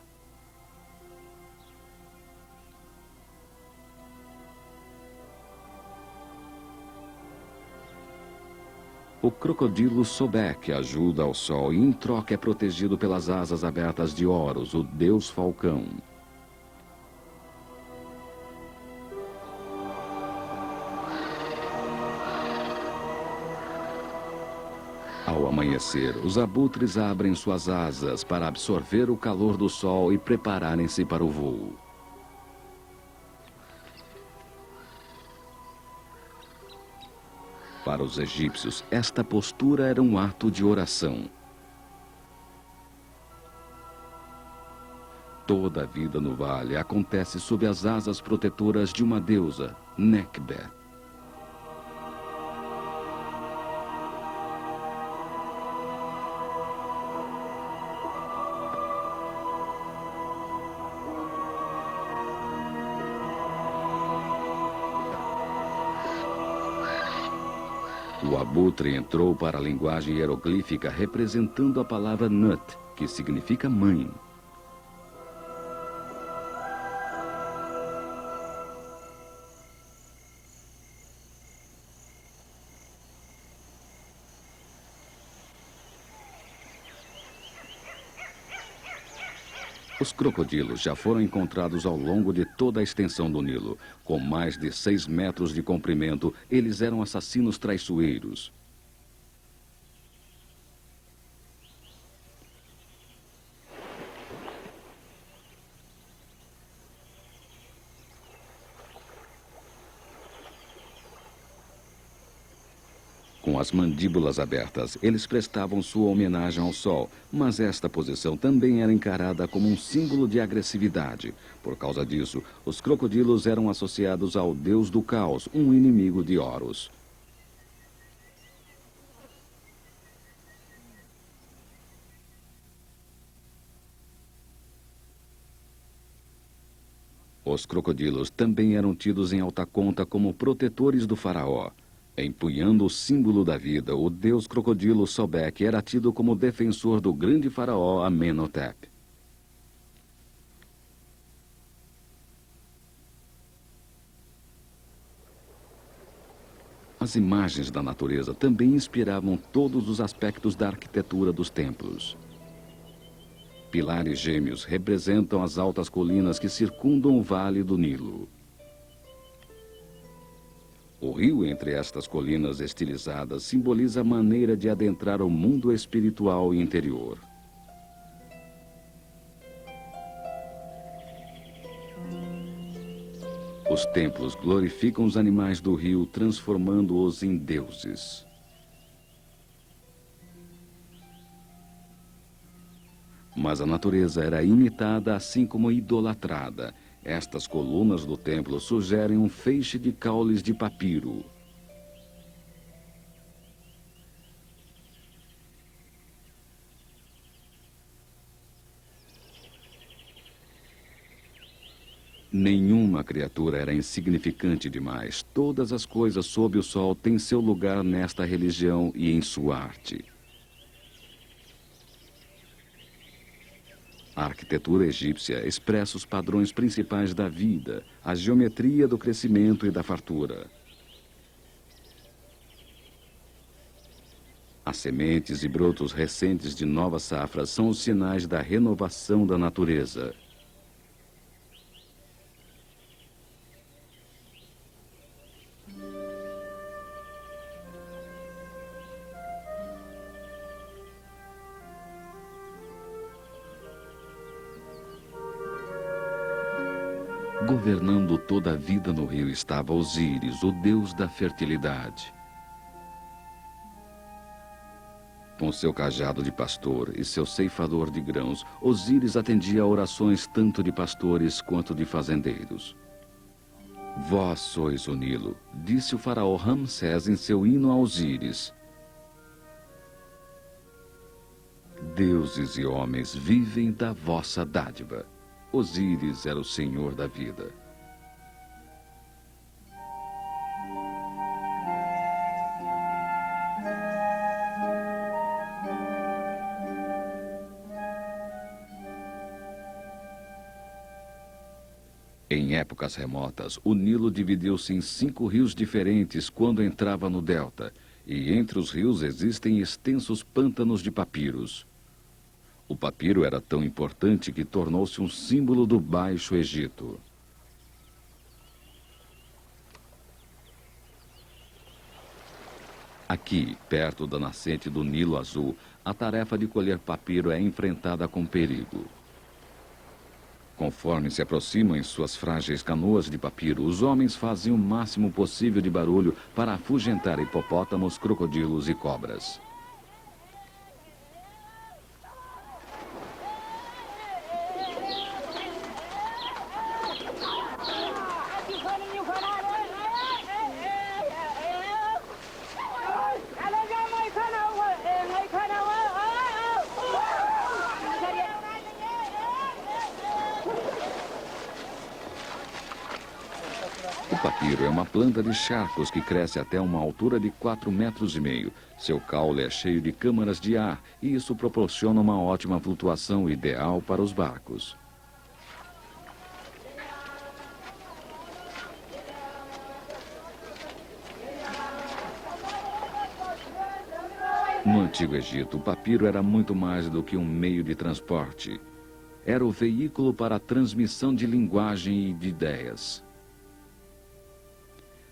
O crocodilo Sobek ajuda ao sol e em troca é protegido pelas asas abertas de Horus, o deus falcão. Ao amanhecer, os abutres abrem suas asas para absorver o calor do sol e prepararem-se para o voo. Para os egípcios, esta postura era um ato de oração. Toda a vida no vale acontece sob as asas protetoras de uma deusa, Nekhbet. O abutre entrou para a linguagem hieroglífica representando a palavra Nut, que significa mãe. Os crocodilos já foram encontrados ao longo de toda a extensão do Nilo. Com mais de 6 metros de comprimento, eles eram assassinos traiçoeiros. Com as mandíbulas abertas, eles prestavam sua homenagem ao sol, mas esta posição também era encarada como um símbolo de agressividade. Por causa disso, os crocodilos eram associados ao deus do caos, um inimigo de Horus. Os crocodilos também eram tidos em alta conta como protetores do faraó. Empunhando o símbolo da vida, o deus crocodilo Sobek era tido como defensor do grande faraó Amenhotep. As imagens da natureza também inspiravam todos os aspectos da arquitetura dos templos. Pilares gêmeos representam as altas colinas que circundam o vale do Nilo. O rio entre estas colinas estilizadas simboliza a maneira de adentrar o mundo espiritual e interior. Os templos glorificam os animais do rio, transformando-os em deuses. Mas a natureza era imitada assim como idolatrada. Estas colunas do templo sugerem um feixe de caules de papiro. Nenhuma criatura era insignificante demais. Todas as coisas sob o sol têm seu lugar nesta religião e em sua arte. A arquitetura egípcia expressa os padrões principais da vida, a geometria do crescimento e da fartura. As sementes e brotos recentes de novas safras são os sinais da renovação da natureza. Governando toda a vida no rio estava Osíris, o deus da fertilidade. Com seu cajado de pastor e seu ceifador de grãos, Osíris atendia a orações tanto de pastores quanto de fazendeiros. Vós sois o Nilo, disse o faraó Ramsés em seu hino a Osíris. Deuses e homens vivem da vossa dádiva. Osíris era o senhor da vida. Em épocas remotas, o Nilo dividiu-se em 5 rios diferentes quando entrava no delta, e entre os rios existem extensos pântanos de papiros. O papiro era tão importante que tornou-se um símbolo do Baixo Egito. Aqui, perto da nascente do Nilo Azul, a tarefa de colher papiro é enfrentada com perigo. Conforme se aproximam em suas frágeis canoas de papiro, os homens fazem o máximo possível de barulho para afugentar hipopótamos, crocodilos e cobras. O papiro é uma planta de charcos que cresce até uma altura de 4,5 metros. Seu caule é cheio de câmaras de ar e isso proporciona uma ótima flutuação ideal para os barcos. No Antigo Egito, o papiro era muito mais do que um meio de transporte. Era o veículo para a transmissão de linguagem e de ideias.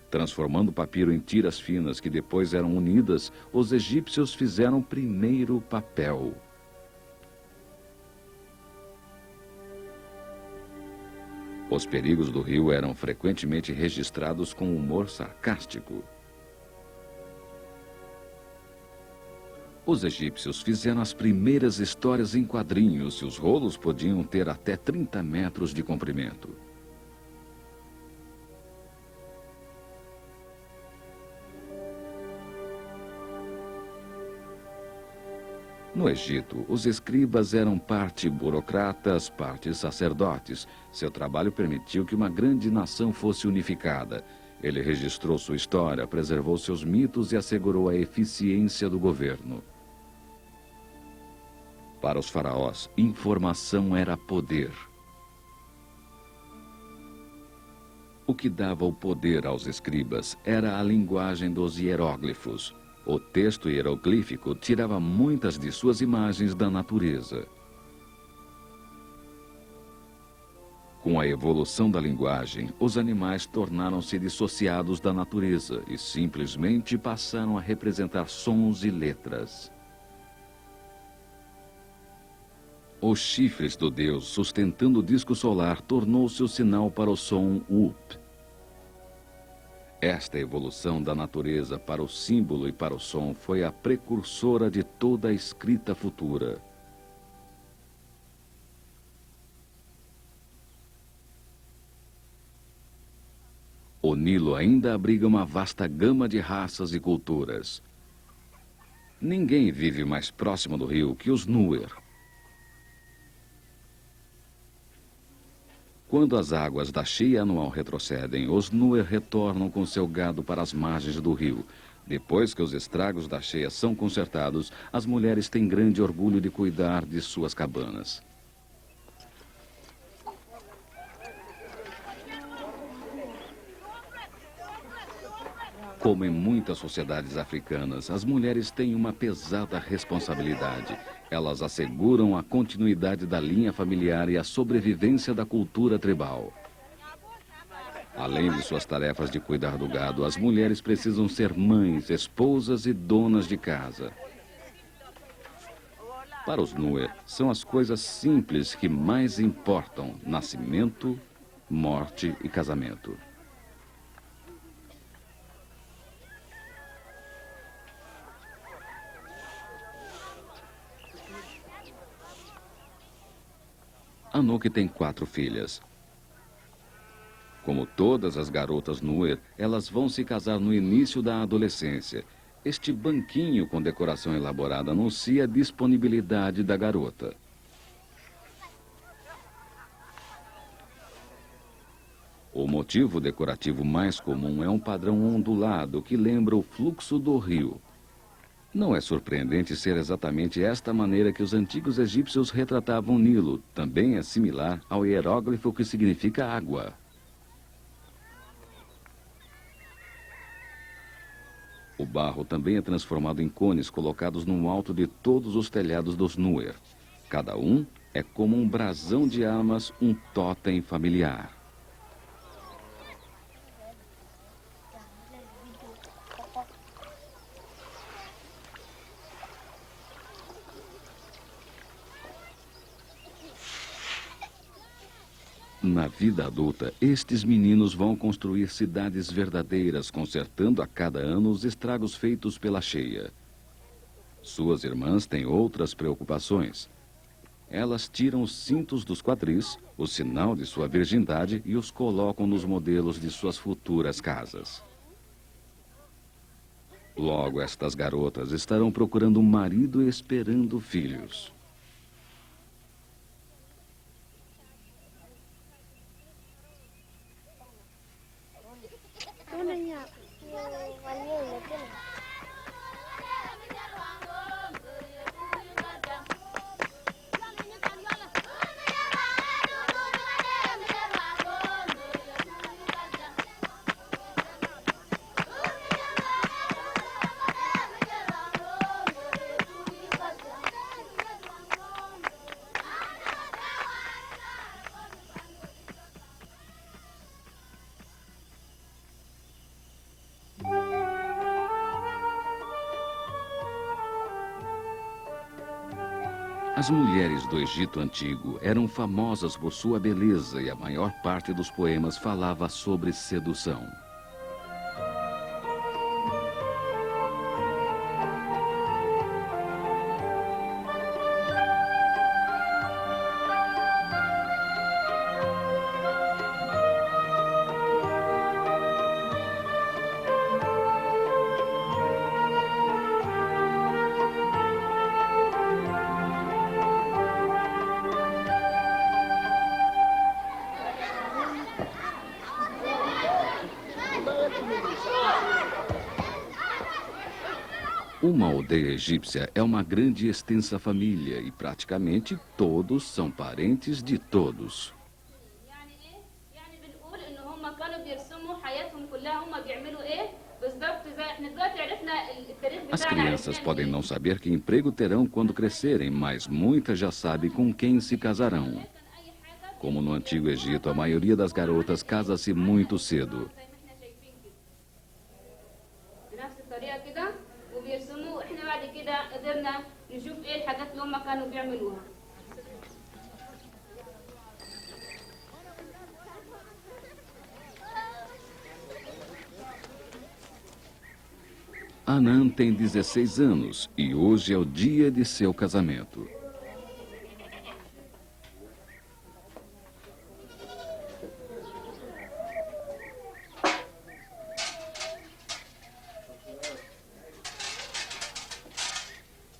Transformando o papiro em tiras finas que depois eram unidas, os egípcios fizeram primeiro papel. Os perigos do rio eram frequentemente registrados com humor sarcástico. Os egípcios fizeram as primeiras histórias em quadrinhos e os rolos podiam ter até 30 metros de comprimento. No Egito, os escribas eram parte burocratas, parte sacerdotes. Seu trabalho permitiu que uma grande nação fosse unificada. Ele registrou sua história, preservou seus mitos e assegurou a eficiência do governo. Para os faraós, informação era poder. O que dava o poder aos escribas era a linguagem dos hieróglifos. O texto hieroglífico tirava muitas de suas imagens da natureza. Com a evolução da linguagem, os animais tornaram-se dissociados da natureza e simplesmente passaram a representar sons e letras. Os chifres do deus sustentando o disco solar tornou-se o sinal para o som Up. Esta evolução da natureza para o símbolo e para o som foi a precursora de toda a escrita futura. O Nilo ainda abriga uma vasta gama de raças e culturas. Ninguém vive mais próximo do rio que os Nuer. Quando as águas da cheia anual retrocedem, os Nuer retornam com seu gado para as margens do rio. Depois que os estragos da cheia são consertados, as mulheres têm grande orgulho de cuidar de suas cabanas. Como em muitas sociedades africanas, as mulheres têm uma pesada responsabilidade. Elas asseguram a continuidade da linha familiar e a sobrevivência da cultura tribal. Além de suas tarefas de cuidar do gado, as mulheres precisam ser mães, esposas e donas de casa. Para os Nuer, são as coisas simples que mais importam: nascimento, morte e casamento. Anouk tem 4 filhas. Como todas as garotas Nuer, elas vão se casar no início da adolescência. Este banquinho com decoração elaborada anuncia a disponibilidade da garota. O motivo decorativo mais comum é um padrão ondulado que lembra o fluxo do rio. Não é surpreendente ser exatamente esta maneira que os antigos egípcios retratavam o Nilo. Também é similar ao hieróglifo que significa água. O barro também é transformado em cones colocados no alto de todos os telhados dos Nuer. Cada um é como um brasão de armas, um tótem familiar. Na vida adulta, estes meninos vão construir cidades verdadeiras, consertando a cada ano os estragos feitos pela cheia. Suas irmãs têm outras preocupações. Elas tiram os cintos dos quadris, o sinal de sua virgindade, e os colocam nos modelos de suas futuras casas. Logo, estas garotas estarão procurando um marido e esperando filhos. As mulheres do Egito Antigo eram famosas por sua beleza e a maior parte dos poemas falava sobre sedução. Uma aldeia egípcia é uma grande e extensa família e praticamente todos são parentes de todos. As crianças podem não saber que emprego terão quando crescerem, mas muitas já sabem com quem se casarão. Como no Antigo Egito, a maioria das garotas casa-se muito cedo. Anan tem 16 anos e hoje é o dia de seu casamento.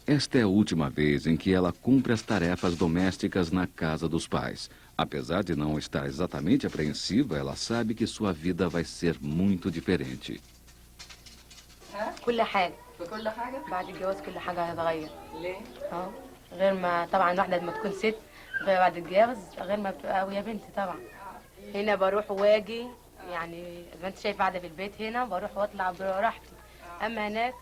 Esta é a última vez em que ela cumpre as tarefas domésticas na casa dos pais. Apesar de não estar exatamente apreensiva, ela sabe que sua vida vai ser muito diferente. كل حاجة في كل حاجة؟ بعد الجواز كل حاجة هتتغير. ليه؟ اه غير ما طبعا واحدة لما تكون ست غير بعد الجواز غير ما بتبقى وهي بنت طبعا. هنا بروح واجي يعني ما انت شايف قاعدة في البيت هنا بروح واطلع براحتي. اما هناك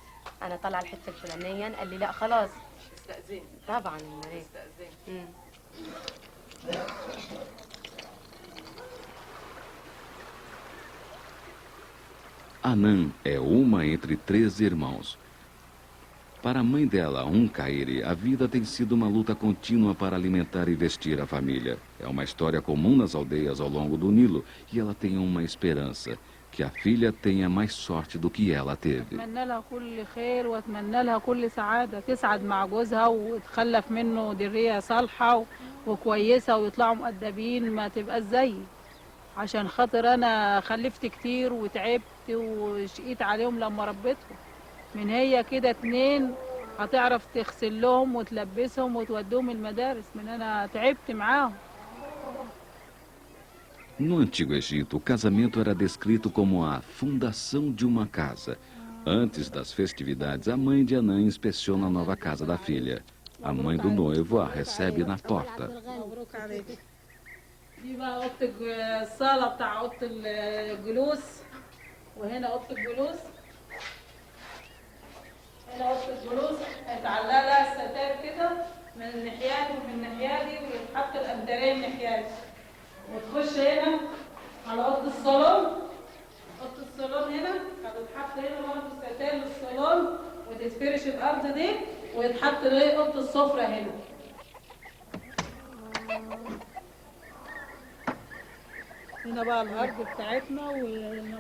انا طالعة الحتة الفلانية قال لي لا خلاص. استأذني. طبعا امال ايه؟ استأذني. Anã é uma entre 3 irmãos. Para a mãe dela, Caire, a vida tem sido uma luta contínua para alimentar e vestir a família. É uma história comum nas aldeias ao longo do Nilo e ela tem uma esperança, que a filha tenha mais sorte do que ela teve. أتمنى لها كل خير وأتمنى لها كل سعادة تسعد مع جوزها وتخلف منه ذرية صالحة وكويسة ويطلعوا مؤدبين ما تبقى زيي عشان خاطر أنا خلفت كتير وتعبت وشقيت عليهم لما ربيتهم من هي كده 2 هتعرف تغسل لهم وتلبسهم وتوديهم المدارس من أنا تعبت معاهم. No Antigo Egito, o casamento era descrito como a fundação de uma casa. Antes das festividades, a mãe de Anã inspeciona a nova casa da filha. A mãe do noivo a recebe na porta. دي بقى اوضه الصاله بتاع اوضه الجلوس وهنا اوضه الجلوس هنا اوضه الجلوس اتعلق لها الستار كده من الناحيه دي ومن الناحيه دي ويتحط القندريه الناحيه دي وتخش هنا على اوضه الصالون. اوضه الصالون هنا هتتحط هنا برضه الستار للصالون وتتفرش الارض دي ويتحط اوضه السفره هنا. هنا بقى الارض بتاعتنا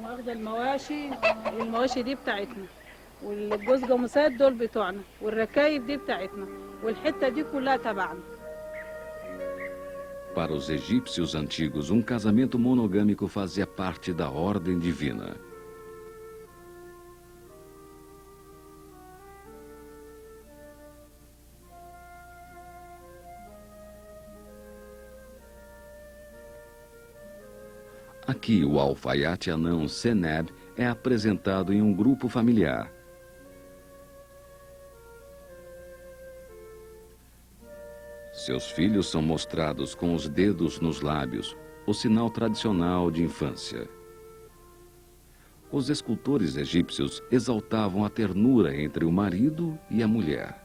واخده المواشي دي بتاعتنا والجوز جاموسات دول بتوعنا والركايب دي بتاعتنا والحته دي كلها تبعنا. Para os egípcios antigos, casamento monogâmico fazia parte da ordem divina. Aqui, o alfaiate anão Seneb é apresentado em um grupo familiar. Seus filhos são mostrados com os dedos nos lábios, o sinal tradicional de infância. Os escultores egípcios exaltavam a ternura entre o marido e a mulher.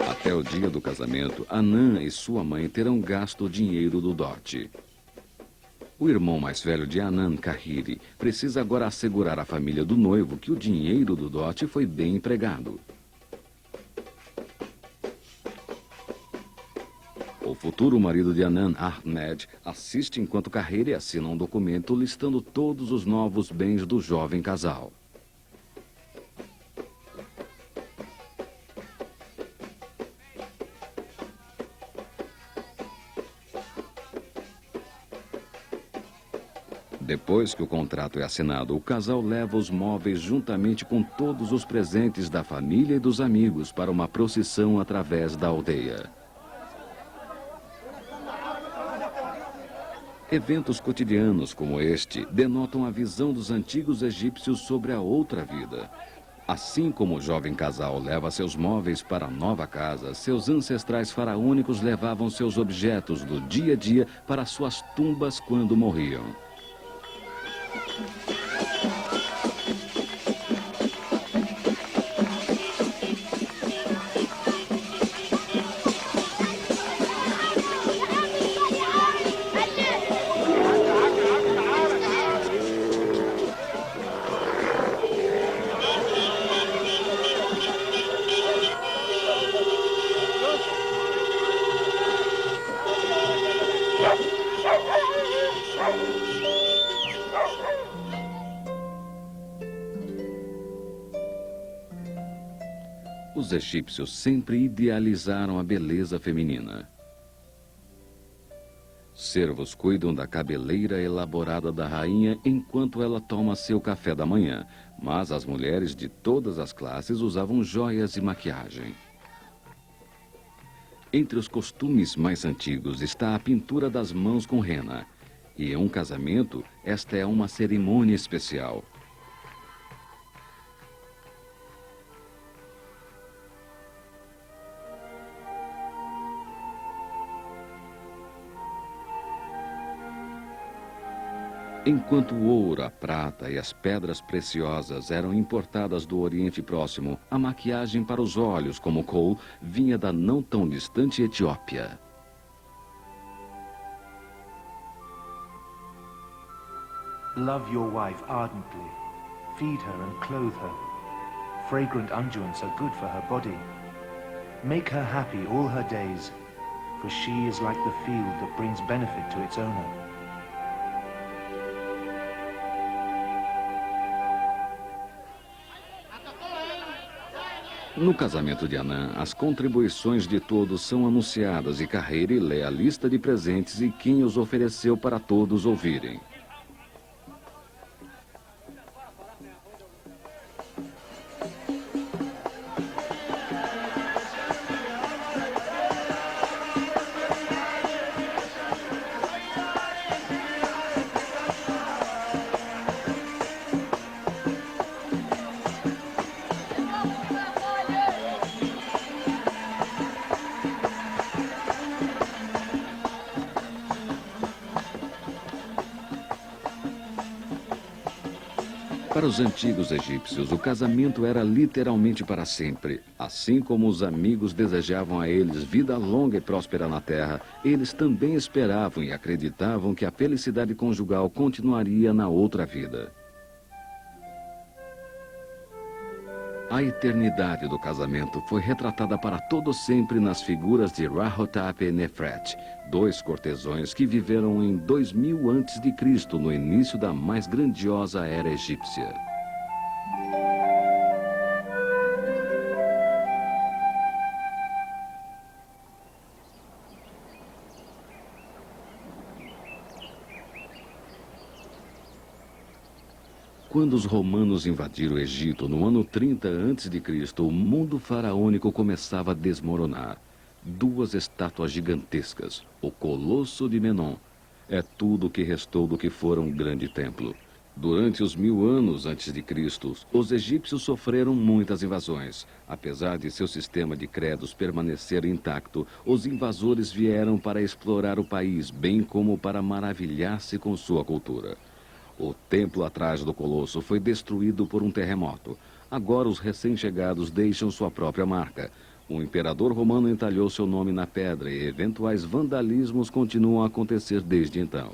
Até o dia do casamento, Anã e sua mãe terão gasto o dinheiro do dote. O irmão mais velho de Anã, Kahiri, precisa agora assegurar à família do noivo que o dinheiro do dote foi bem empregado. O futuro marido de Anã, Ahmed, assiste enquanto Kahiri assina um documento listando todos os novos bens do jovem casal. Depois que o contrato é assinado, o casal leva os móveis juntamente com todos os presentes da família e dos amigos para uma procissão através da aldeia. Eventos cotidianos como este denotam a visão dos antigos egípcios sobre a outra vida. Assim como o jovem casal leva seus móveis para a nova casa, seus ancestrais faraônicos levavam seus objetos do dia a dia para suas tumbas quando morriam. Os egípcios sempre idealizaram a beleza feminina. Servos cuidam da cabeleira elaborada da rainha enquanto ela toma seu café da manhã, mas as mulheres de todas as classes usavam joias e maquiagem. Entre os costumes mais antigos está a pintura das mãos com rena. E em um casamento, esta é uma cerimônia especial. Enquanto o ouro, a prata e as pedras preciosas eram importadas do Oriente Próximo, a maquiagem para os olhos, como kohl, vinha da não tão distante Etiópia. Love your wife ardently. Feed her and clothe her. Fragrant unguents are good for her body. Make her happy all her days, for she is like the field that brings benefit to its owner. No casamento de Anã, as contribuições de todos são anunciadas e Carreire lê a lista de presentes e quem os ofereceu para todos ouvirem. Para os antigos egípcios, o casamento era literalmente para sempre. Assim como os amigos desejavam a eles vida longa e próspera na terra, eles também esperavam e acreditavam que a felicidade conjugal continuaria na outra vida. A eternidade do casamento foi retratada para todo sempre nas figuras de Rahotep e Nefret, dois cortesões que viveram em 2000 a.C., no início da mais grandiosa era egípcia. Quando os romanos invadiram o Egito no ano 30 a.C., o mundo faraônico começava a desmoronar. Duas estátuas gigantescas, o Colosso de Menon, é tudo o que restou do que fora um grande templo. Durante os 1000 anos antes de Cristo, os egípcios sofreram muitas invasões. Apesar de seu sistema de credos permanecer intacto, os invasores vieram para explorar o país, bem como para maravilhar-se com sua cultura. O templo atrás do Colosso foi destruído por um terremoto. Agora os recém-chegados deixam sua própria marca. O imperador romano entalhou seu nome na pedra e eventuais vandalismos continuam a acontecer desde então.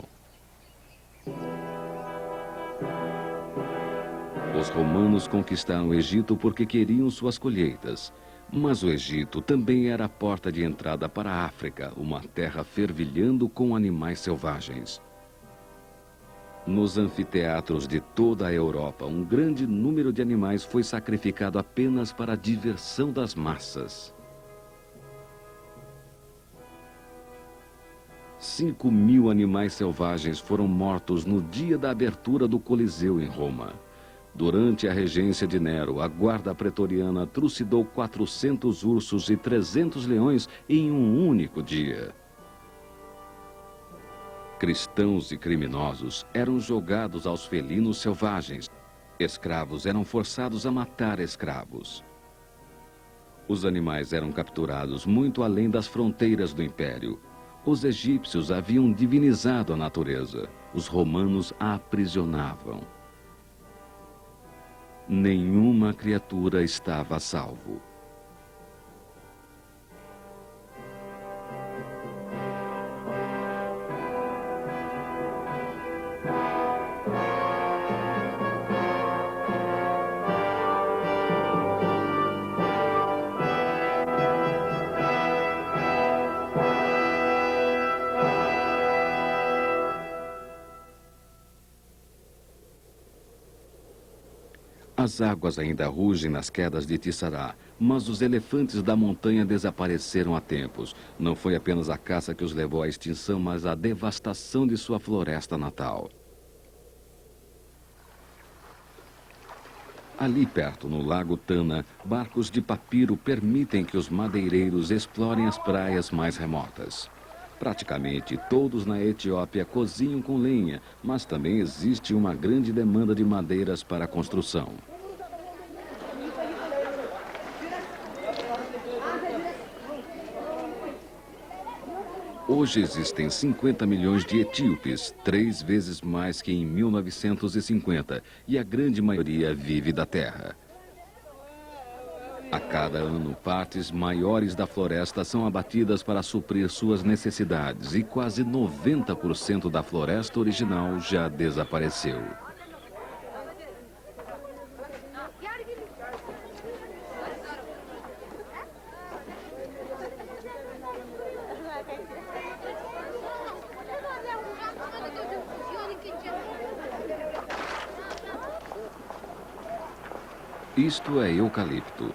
Os romanos conquistaram o Egito porque queriam suas colheitas. Mas o Egito também era a porta de entrada para a África, uma terra fervilhando com animais selvagens. Nos anfiteatros de toda a Europa, um grande número de animais foi sacrificado apenas para a diversão das massas. 5.000 animais selvagens foram mortos no dia da abertura do Coliseu em Roma. Durante a regência de Nero, a guarda pretoriana trucidou 400 ursos e 300 leões em um único dia. Cristãos e criminosos eram jogados aos felinos selvagens. Escravos eram forçados a matar escravos. Os animais eram capturados muito além das fronteiras do império. Os egípcios haviam divinizado a natureza. Os romanos a aprisionavam. Nenhuma criatura estava a salvo. As águas ainda rugem nas quedas de Tissará, mas os elefantes da montanha desapareceram há tempos. Não foi apenas a caça que os levou à extinção, mas a devastação de sua floresta natal. Ali perto, no Lago Tana, barcos de papiro permitem que os madeireiros explorem as praias mais remotas. Praticamente todos na Etiópia cozinham com lenha, mas também existe uma grande demanda de madeiras para a construção. Hoje existem 50 milhões de etíopes, 3 vezes mais que em 1950, e a grande maioria vive da terra. A cada ano, partes maiores da floresta são abatidas para suprir suas necessidades e quase 90% da floresta original já desapareceu. Isto é eucalipto.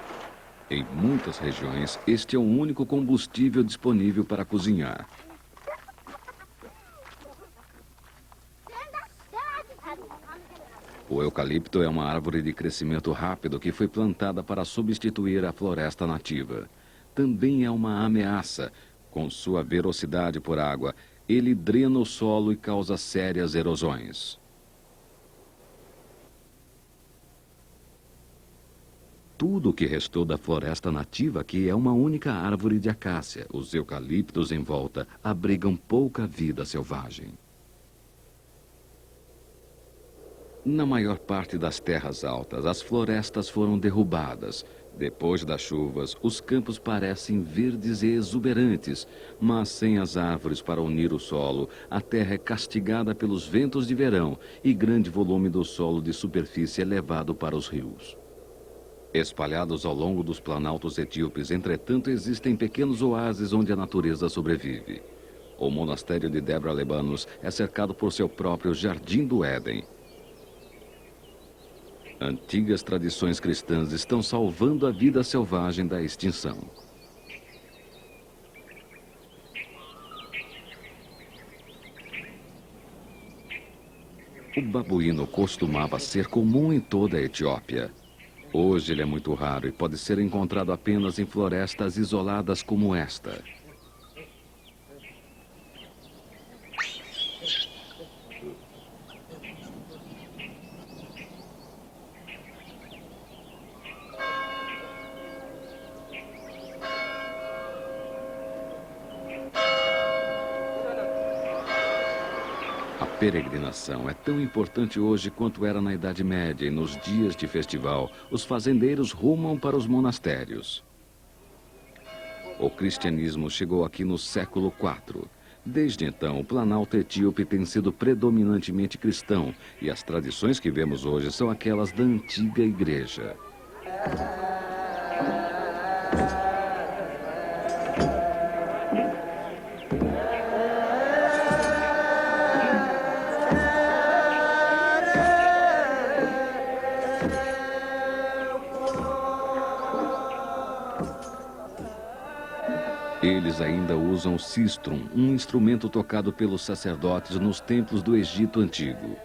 Em muitas regiões, este é o único combustível disponível para cozinhar. O eucalipto é uma árvore de crescimento rápido que foi plantada para substituir a floresta nativa. Também é uma ameaça. Com sua velocidade por água, ele drena o solo e causa sérias erosões. Tudo o que restou da floresta nativa aqui é uma única árvore de acácia. Os eucaliptos em volta abrigam pouca vida selvagem. Na maior parte das terras altas, as florestas foram derrubadas. Depois das chuvas, os campos parecem verdes e exuberantes, mas sem as árvores para unir o solo, a terra é castigada pelos ventos de verão e grande volume do solo de superfície é levado para os rios. Espalhados ao longo dos planaltos etíopes, entretanto, existem pequenos oásis onde a natureza sobrevive. O monastério de Debra Lebanos é cercado por seu próprio Jardim do Éden. Antigas tradições cristãs estão salvando a vida selvagem da extinção. O babuíno costumava ser comum em toda a Etiópia. Hoje ele é muito raro e pode ser encontrado apenas em florestas isoladas como esta. A peregrinação é tão importante hoje quanto era na Idade Média, e nos dias de festival, os fazendeiros rumam para os monastérios. O cristianismo chegou aqui no século IV. Desde então, o Planalto Etíope tem sido predominantemente cristão, e as tradições que vemos hoje são aquelas da antiga igreja. Eles ainda usam o sistrum, um instrumento tocado pelos sacerdotes nos templos do Egito Antigo.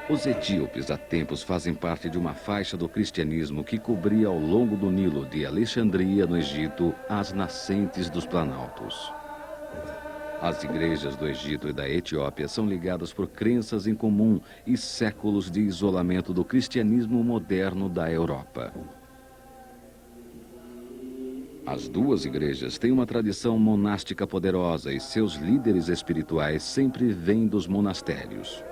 Os etíopes há tempos fazem parte de uma faixa do cristianismo que cobria ao longo do Nilo, de Alexandria, no Egito, as nascentes dos planaltos. As igrejas do Egito e da Etiópia são ligadas por crenças em comum e séculos de isolamento do cristianismo moderno da Europa. As duas igrejas têm uma tradição monástica poderosa e seus líderes espirituais sempre vêm dos monastérios.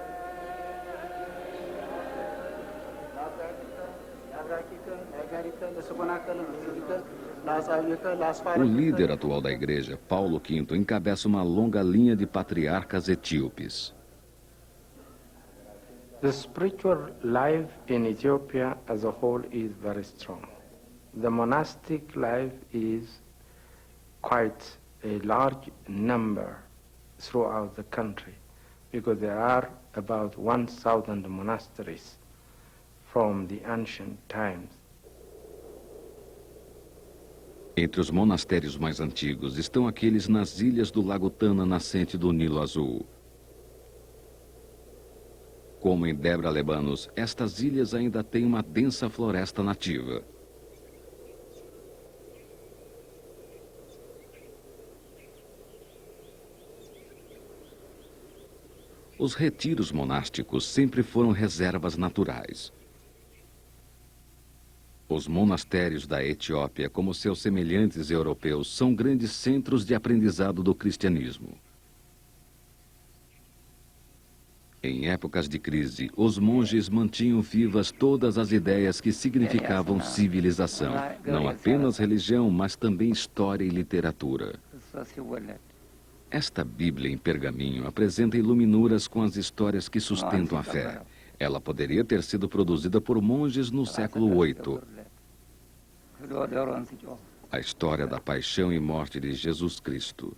O líder atual da igreja, Paulo V, encabeça uma longa linha de patriarcas etíopes. The spiritual life in Ethiopia as a whole is very strong. The monastic life is quite a large number throughout the country because there are about 1,000 monasteries from the ancient times. Entre os monastérios mais antigos estão aqueles nas ilhas do Lago Tana, nascente do Nilo Azul. Como em Debra Lebanos, estas ilhas ainda têm uma densa floresta nativa. Os retiros monásticos sempre foram reservas naturais. Os monastérios da Etiópia, como seus semelhantes europeus, são grandes centros de aprendizado do cristianismo. Em épocas de crise, os monges mantinham vivas todas as ideias que significavam civilização, não apenas religião, mas também história e literatura. Esta Bíblia em pergaminho apresenta iluminuras com as histórias que sustentam a fé. Ela poderia ter sido produzida por monges no século VIII. A história da paixão e morte de Jesus Cristo.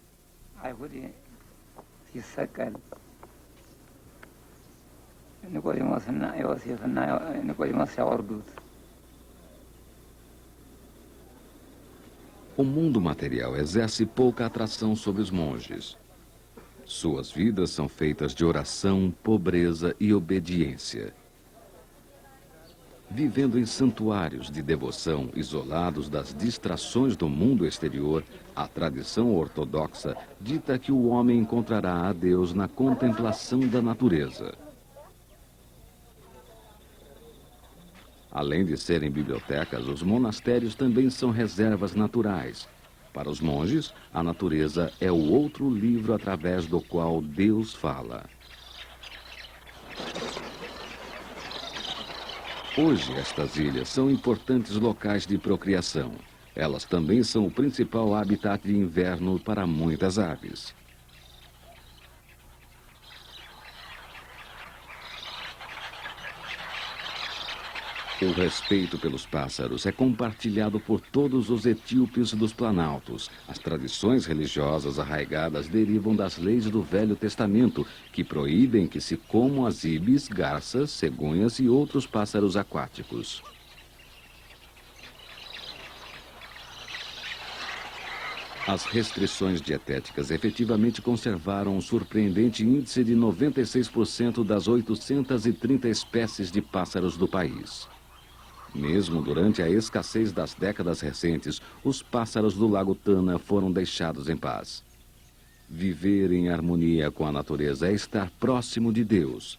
O mundo material exerce pouca atração sobre os monges. Suas vidas são feitas de oração, pobreza e obediência. Vivendo em santuários de devoção, isolados das distrações do mundo exterior, a tradição ortodoxa dita que o homem encontrará a Deus na contemplação da natureza. Além de serem bibliotecas, os monastérios também são reservas naturais. Para os monges, a natureza é o outro livro através do qual Deus fala. Hoje, estas ilhas são importantes locais de procriação. Elas também são o principal habitat de inverno para muitas aves. O respeito pelos pássaros é compartilhado por todos os etíopes dos Planaltos. As tradições religiosas arraigadas derivam das leis do Velho Testamento, que proíbem que se comam as ibis, garças, cegonhas e outros pássaros aquáticos. As restrições dietéticas efetivamente conservaram um surpreendente índice de 96% das 830 espécies de pássaros do país. Mesmo durante a escassez das décadas recentes, os pássaros do Lago Tana foram deixados em paz. Viver em harmonia com a natureza é estar próximo de Deus.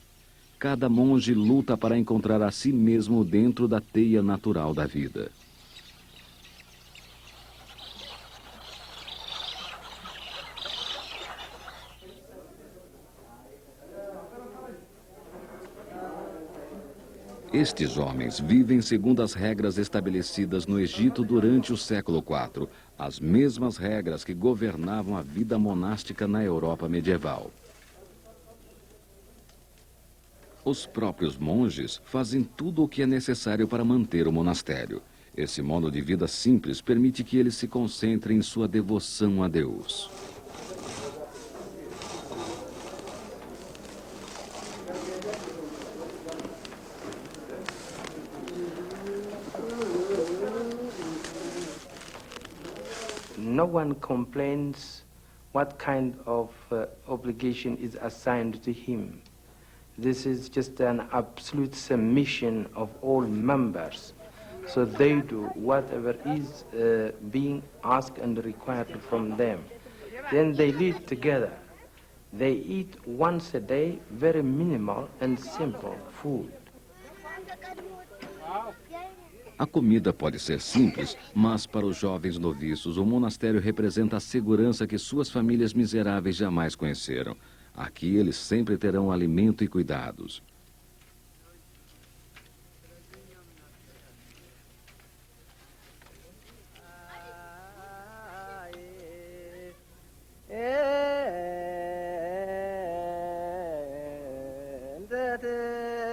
Cada monge luta para encontrar a si mesmo dentro da teia natural da vida. Estes homens vivem segundo as regras estabelecidas no Egito durante o século IV, as mesmas regras que governavam a vida monástica na Europa medieval. Os próprios monges fazem tudo o que é necessário para manter o monastério. Esse modo de vida simples permite que eles se concentrem em sua devoção a Deus. No one complains what kind of obligation is assigned to him. This is just an absolute submission of all members. So they do whatever is being asked and required from them. Then they live together. They eat once a day, very minimal and simple food. A comida pode ser simples, mas para os jovens noviços, o monastério representa a segurança que suas famílias miseráveis jamais conheceram. Aqui eles sempre terão alimento e cuidados.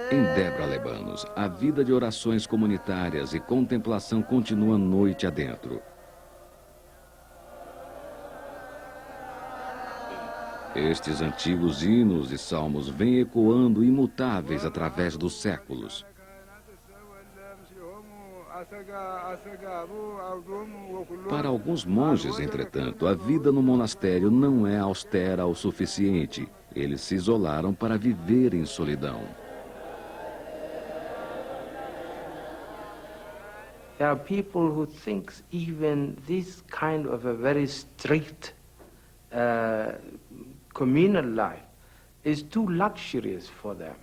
Em Debra Lebanos, a vida de orações comunitárias e contemplação continua noite adentro. Estes antigos hinos e salmos vêm ecoando imutáveis através dos séculos. Para alguns monges, entretanto, a vida no monastério não é austera o suficiente. Eles se isolaram para viver em solidão. There are people who think even this kind of a very strict communal life is too luxurious for them.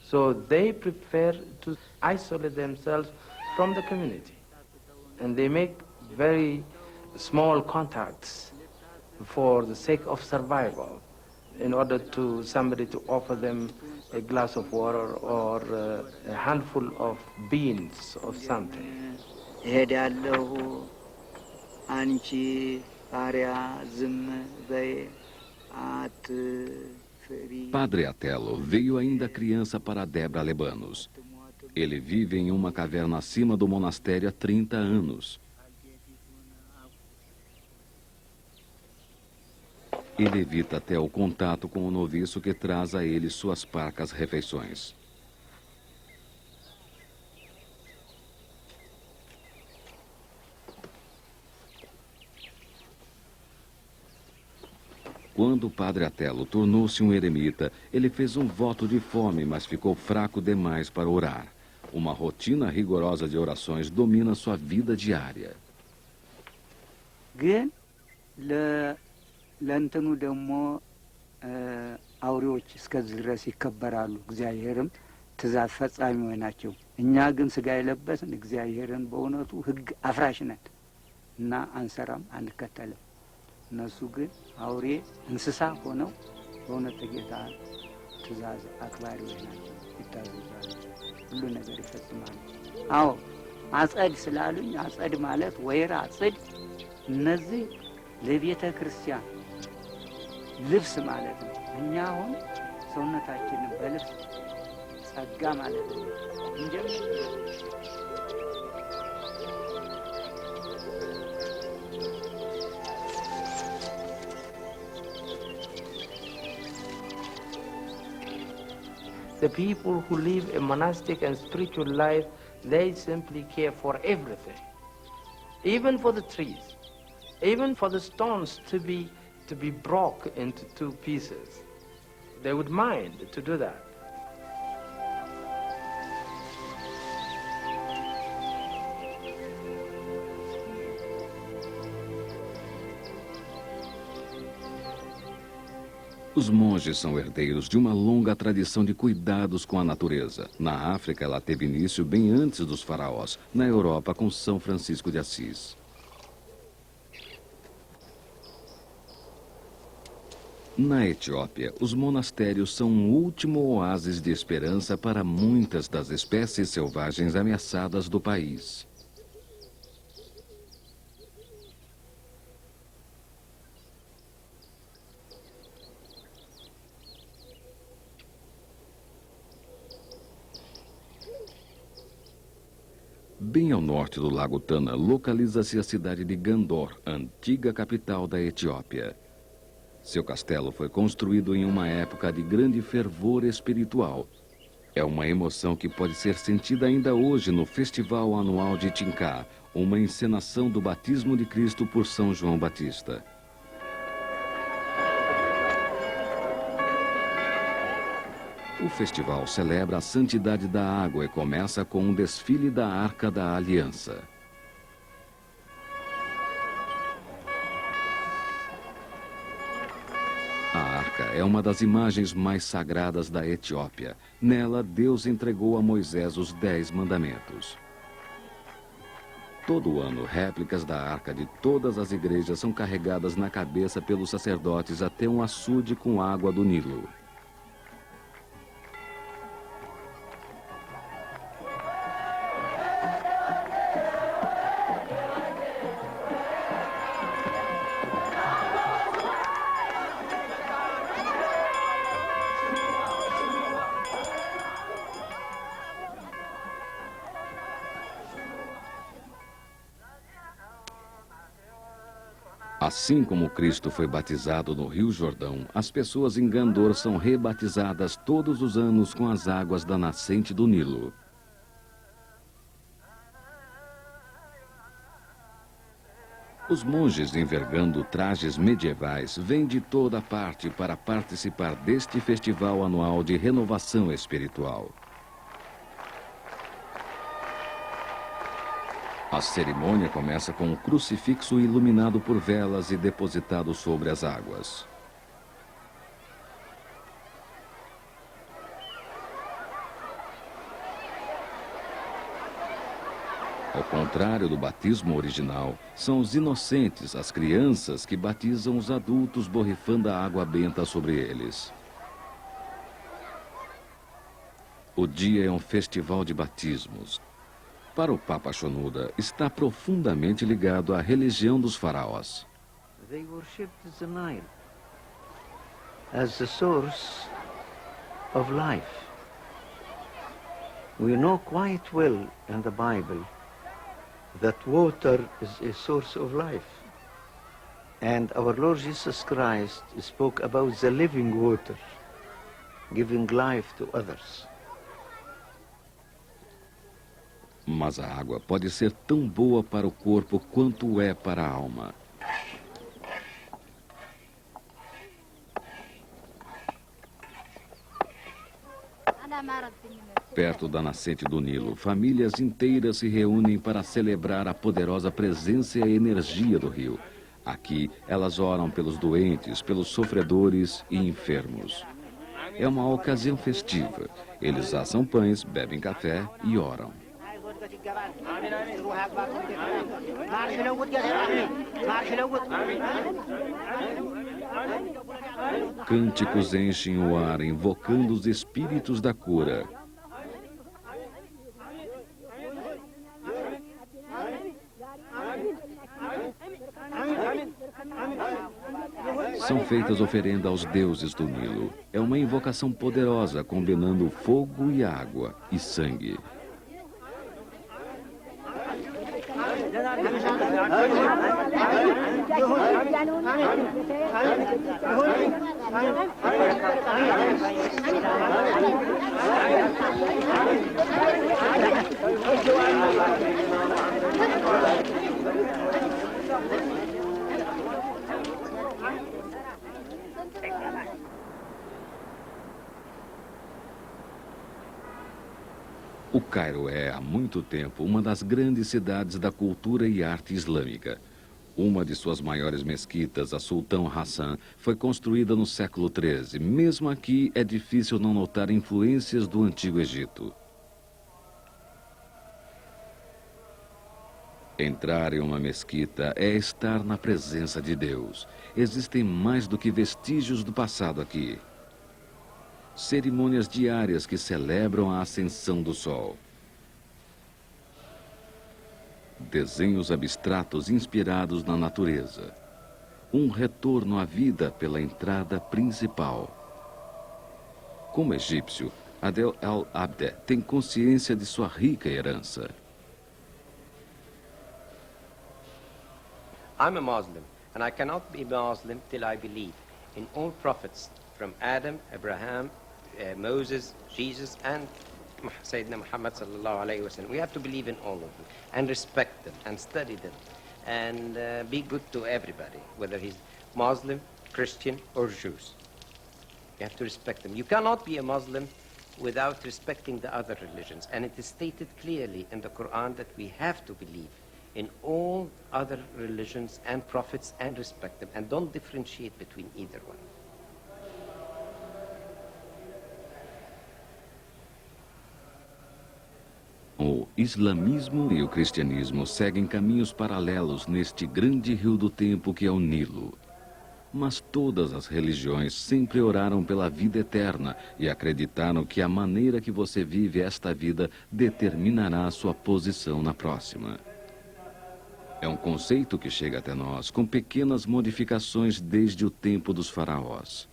So they prefer to isolate themselves from the community. And they make very small contacts for the sake of survival, in order to somebody to offer them a glass of water or a handful of beans or something. Padre Atello veio ainda criança para Debra Lebanos. Ele vive em uma caverna acima do monastério há 30 anos. Ele evita até o contato com o noviço que traz a ele suas parcas refeições. Quando o Padre Atello tornou-se um eremita, ele fez um voto de fome, mas ficou fraco demais para orar. Uma rotina rigorosa de orações domina sua vida diária. ለእንትኑ ደግሞ አውሬዎች እስከዚህ ድረስ ይከበራሉ። እግዚአብሔርም ትእዛዝ ፈጻሚዎች ናቸው። እኛ ግን ስጋ የለበስን እግዚአብሔርን በእውነቱ ሕግ አፍራሽ ነን እና አንሰራም፣ አንከተልም። እነሱ ግን አውሬ እንስሳ ሆነው በእውነት ጌታ ትእዛዝ አክባሪዎች ናቸው። ይታዘዛሉ፣ ሁሉ ነገር ይፈጽማሉ። አዎ አጸድ ስላሉኝ አጸድ ማለት ወይራ፣ ጽድ እነዚህ ለቤተ ክርስቲያን ልብስ ማለት ነው። እኛ አሁን ሰውነታችንን በልብስ ጸጋ ማለት ነው እንጀምር። The people who live a monastic and spiritual life, they simply care for everything, even for the trees, even for the stones to be broke into two pieces. They would mind to do that. Os monges são herdeiros de uma longa tradição de cuidados com a natureza. Na África, ela teve início bem antes dos faraós. Na Europa, com São Francisco de Assis. Na Etiópia, os monastérios são um último oásis de esperança para muitas das espécies selvagens ameaçadas do país. Bem ao norte do Lago Tana, localiza-se a cidade de Gandor, antiga capital da Etiópia. Seu castelo foi construído em uma época de grande fervor espiritual. É uma emoção que pode ser sentida ainda hoje no Festival Anual de Tinká, uma encenação do batismo de Cristo por São João Batista. O festival celebra a santidade da água e começa com um desfile da Arca da Aliança. A arca é uma das imagens mais sagradas da Etiópia. Nela, Deus entregou a Moisés os 10 mandamentos. Todo ano, réplicas da arca de todas as igrejas são carregadas na cabeça pelos sacerdotes até um açude com água do Nilo. Assim como Cristo foi batizado no Rio Jordão, as pessoas em Gandour são rebatizadas todos os anos com as águas da nascente do Nilo. Os monges envergando trajes medievais vêm de toda parte para participar deste festival anual de renovação espiritual. A cerimônia começa com um crucifixo iluminado por velas e depositado sobre as águas. Ao contrário do batismo original, são os inocentes, as crianças, que batizam os adultos borrifando a água benta sobre eles. O dia é um festival de batismos. Para o Papa Shenouda, está profundamente ligado à religião dos faraós. They worshipped the Nile as the source of life. We know quite well in the Bible that water is a source of life. And our Lord Jesus Christ spoke about the living water, giving life to others. Mas a água pode ser tão boa para o corpo quanto é para a alma. Perto da nascente do Nilo, famílias inteiras se reúnem para celebrar a poderosa presença e a energia do rio. Aqui, elas oram pelos doentes, pelos sofredores e enfermos. É uma ocasião festiva. Eles assam pães, bebem café e oram. Cânticos enchem o ar, invocando os espíritos da cura. São feitas oferendas aos deuses do Nilo. É uma invocação poderosa, combinando fogo e água e sangue. O Cairo é, há muito tempo, uma das grandes cidades da cultura e arte islâmica. Uma de suas maiores mesquitas, a Sultão Hassan, foi construída no século XIII. Mesmo aqui, é difícil não notar influências do Antigo Egito. Entrar em uma mesquita é estar na presença de Deus. Existem mais do que vestígios do passado aqui. Cerimônias diárias que celebram a ascensão do sol. Desenhos abstratos inspirados na natureza. Um retorno à vida pela entrada principal. Como egípcio, Adel al-Abd tem consciência de sua rica herança. I'm a Muslim, and I cannot be Muslim till I believe in all prophets from Adam, Abraham, Moses, Jesus, and Sayyidina Muhammad sallallahu alayhi wa sallam. We have to believe in all of them and respect them and study them and be good to everybody, whether he's Muslim, Christian, or Jews. You have to respect them. You cannot be a Muslim without respecting the other religions. And it is stated clearly in the Quran that we have to believe in all other religions and prophets and respect them and don't differentiate between either one. O islamismo e o cristianismo seguem caminhos paralelos neste grande rio do tempo que é o Nilo. Mas todas as religiões sempre oraram pela vida eterna e acreditaram que a maneira que você vive esta vida determinará a sua posição na próxima. É um conceito que chega até nós com pequenas modificações desde o tempo dos faraós.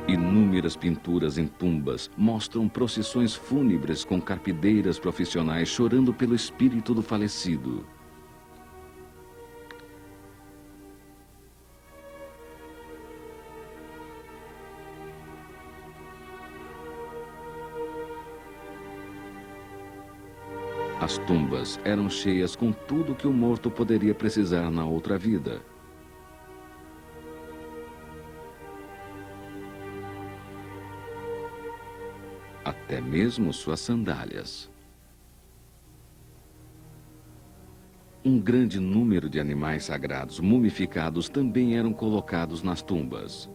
Inúmeras pinturas em tumbas mostram procissões fúnebres com carpideiras profissionais chorando pelo espírito do falecido. As tumbas eram cheias com tudo que o morto poderia precisar na outra vida. Até mesmo suas sandálias. Um grande número de animais sagrados mumificados também eram colocados nas tumbas.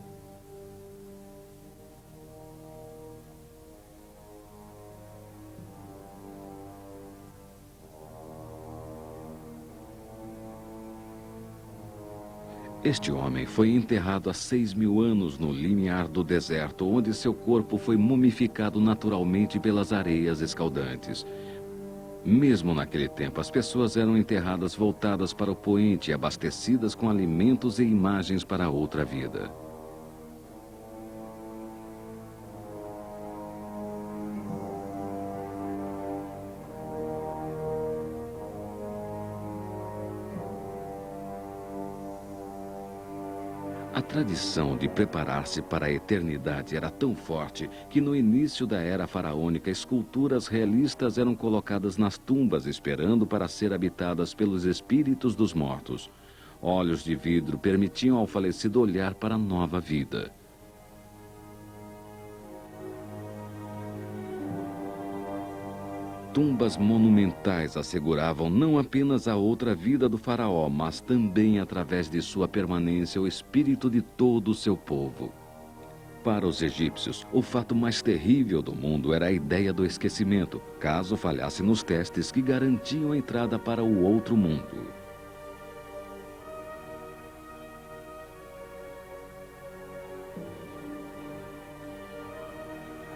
Este homem foi enterrado há 6.000 anos no limiar do deserto, onde seu corpo foi mumificado naturalmente pelas areias escaldantes. Mesmo naquele tempo, as pessoas eram enterradas voltadas para o poente, abastecidas com alimentos e imagens para outra vida. A tradição de preparar-se para a eternidade era tão forte que no início da era faraônica esculturas realistas eram colocadas nas tumbas esperando para ser habitadas pelos espíritos dos mortos. Olhos de vidro permitiam ao falecido olhar para a nova vida. Tumbas monumentais asseguravam não apenas a outra vida do faraó, mas também, através de sua permanência, o espírito de todo o seu povo. Para os egípcios, o fato mais terrível do mundo era a ideia do esquecimento, caso falhasse nos testes que garantiam a entrada para o outro mundo.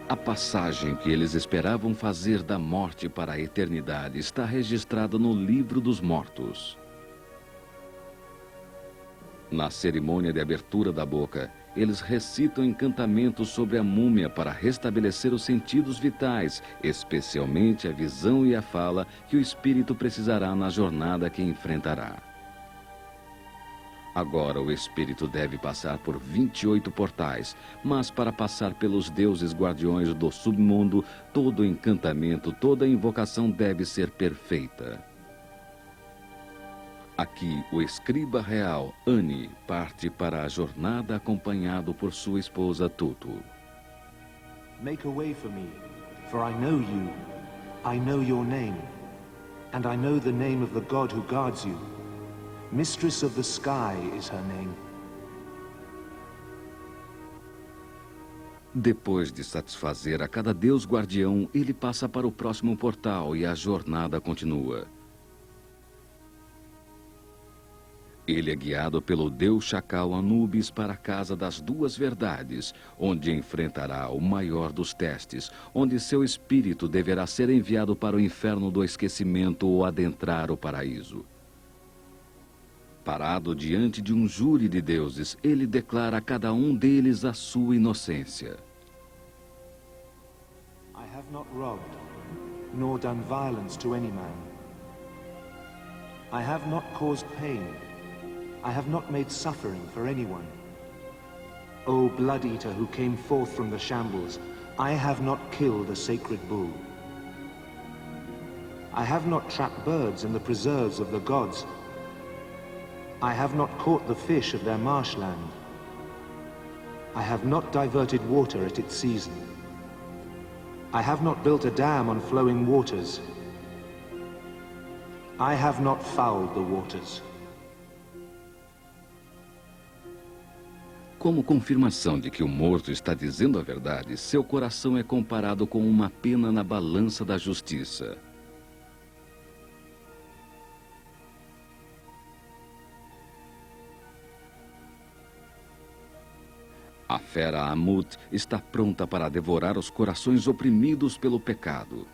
A passagem que eles esperavam fazer da morte para a eternidade está registrada no Livro dos Mortos. Na cerimônia de abertura da boca, eles recitam encantamentos sobre a múmia para restabelecer os sentidos vitais, especialmente a visão e a fala que o espírito precisará na jornada que enfrentará. Agora o espírito deve passar por 28 portais, mas para passar pelos deuses guardiões do submundo, todo encantamento, toda invocação deve ser perfeita. Aqui, o escriba real, Ani, parte para a jornada acompanhado por sua esposa Tutu. Make a way for me, for I know you. I know your name, and I know the name of the God who guards you. Mistress of the Sky is her name. Depois de satisfazer a cada deus guardião, ele passa para o próximo portal e a jornada continua. Ele é guiado pelo deus chacal Anubis para a Casa das Duas Verdades, onde enfrentará o maior dos testes, onde seu espírito deverá ser enviado para o inferno do esquecimento ou adentrar o paraíso. Parado diante de um júri de deuses, ele declara a cada um deles a sua inocência. I have not robbed, nor done violence to any man. I have not caused pain. I have not made suffering for anyone. O blood eater who came forth from the shambles, I have not killed a sacred bull. I have not trapped birds in the preserves of the gods. I have not caught the fish of their marshland. I have not diverted water at its season. I have not built a dam on flowing waters. I have not fouled the waters. Como confirmação de que o morto está dizendo a verdade, seu coração é comparado com uma pena na balança da justiça. A fera Amut está pronta para devorar os corações oprimidos pelo pecado.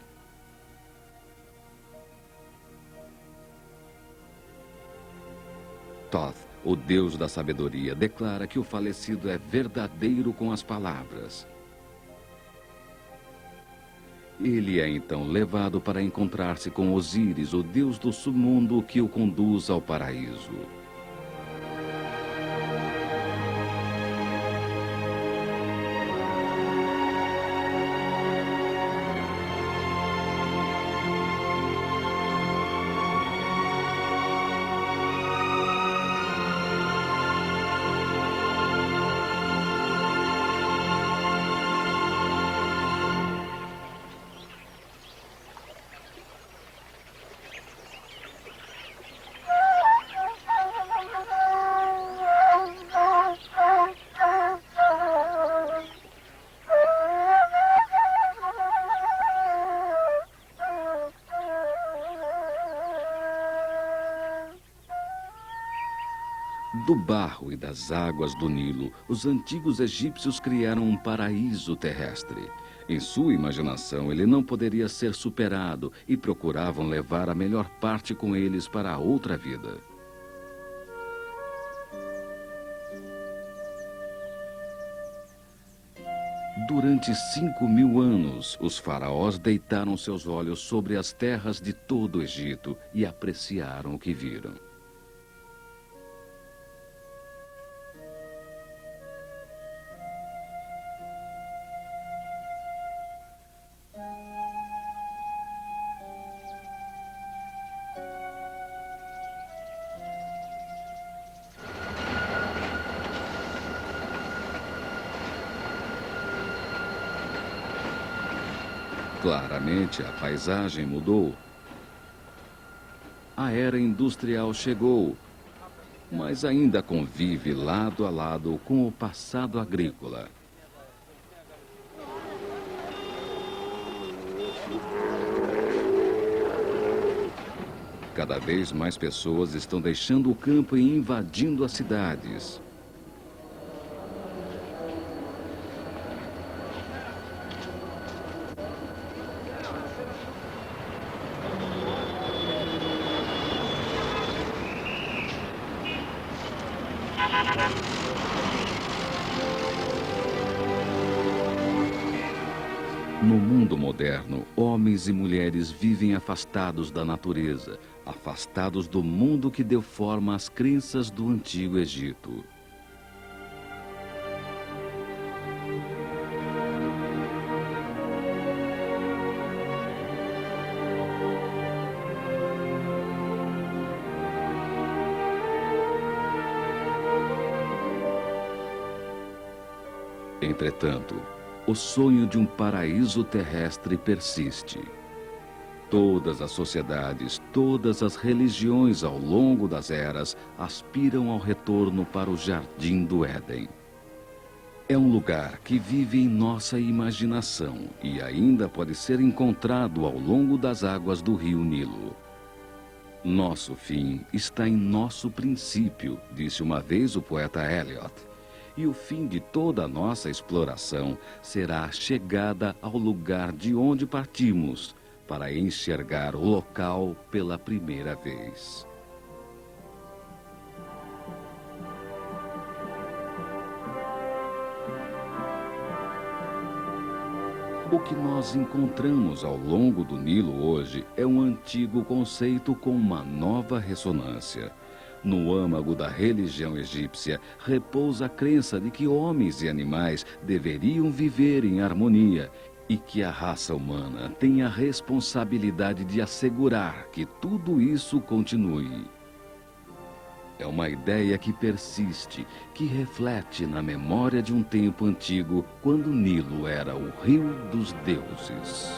Thoth, O Deus da sabedoria declara que o falecido é verdadeiro com as palavras. Ele é então levado para encontrar-se com Osíris, o deus do submundo que o conduz ao paraíso. Do barro e das águas do Nilo, os antigos egípcios criaram um paraíso terrestre. Em sua imaginação, ele não poderia ser superado e procuravam levar a melhor parte com eles para a outra vida. Durante 5.000 anos, os faraós deitaram seus olhos sobre as terras de todo o Egito e apreciaram o que viram. Claramente, a paisagem mudou. A era industrial chegou, mas ainda convive lado a lado com o passado agrícola. Cada vez mais pessoas estão deixando o campo e invadindo as cidades. No mundo moderno, homens e mulheres vivem afastados da natureza, afastados do mundo que deu forma às crenças do Antigo Egito. Entretanto, o sonho de um paraíso terrestre persiste. Todas as sociedades, todas as religiões ao longo das eras aspiram ao retorno para o Jardim do Éden. É um lugar que vive em nossa imaginação e ainda pode ser encontrado ao longo das águas do rio Nilo. Nosso fim está em nosso princípio, disse uma vez o poeta Eliot. E o fim de toda a nossa exploração será a chegada ao lugar de onde partimos, para enxergar o local pela primeira vez. O que nós encontramos ao longo do Nilo hoje é um antigo conceito com uma nova ressonância. No âmago da religião egípcia repousa a crença de que homens e animais deveriam viver em harmonia e que a raça humana tem a responsabilidade de assegurar que tudo isso continue. É uma ideia que persiste, que reflete na memória de um tempo antigo, quando o Nilo era o rio dos deuses.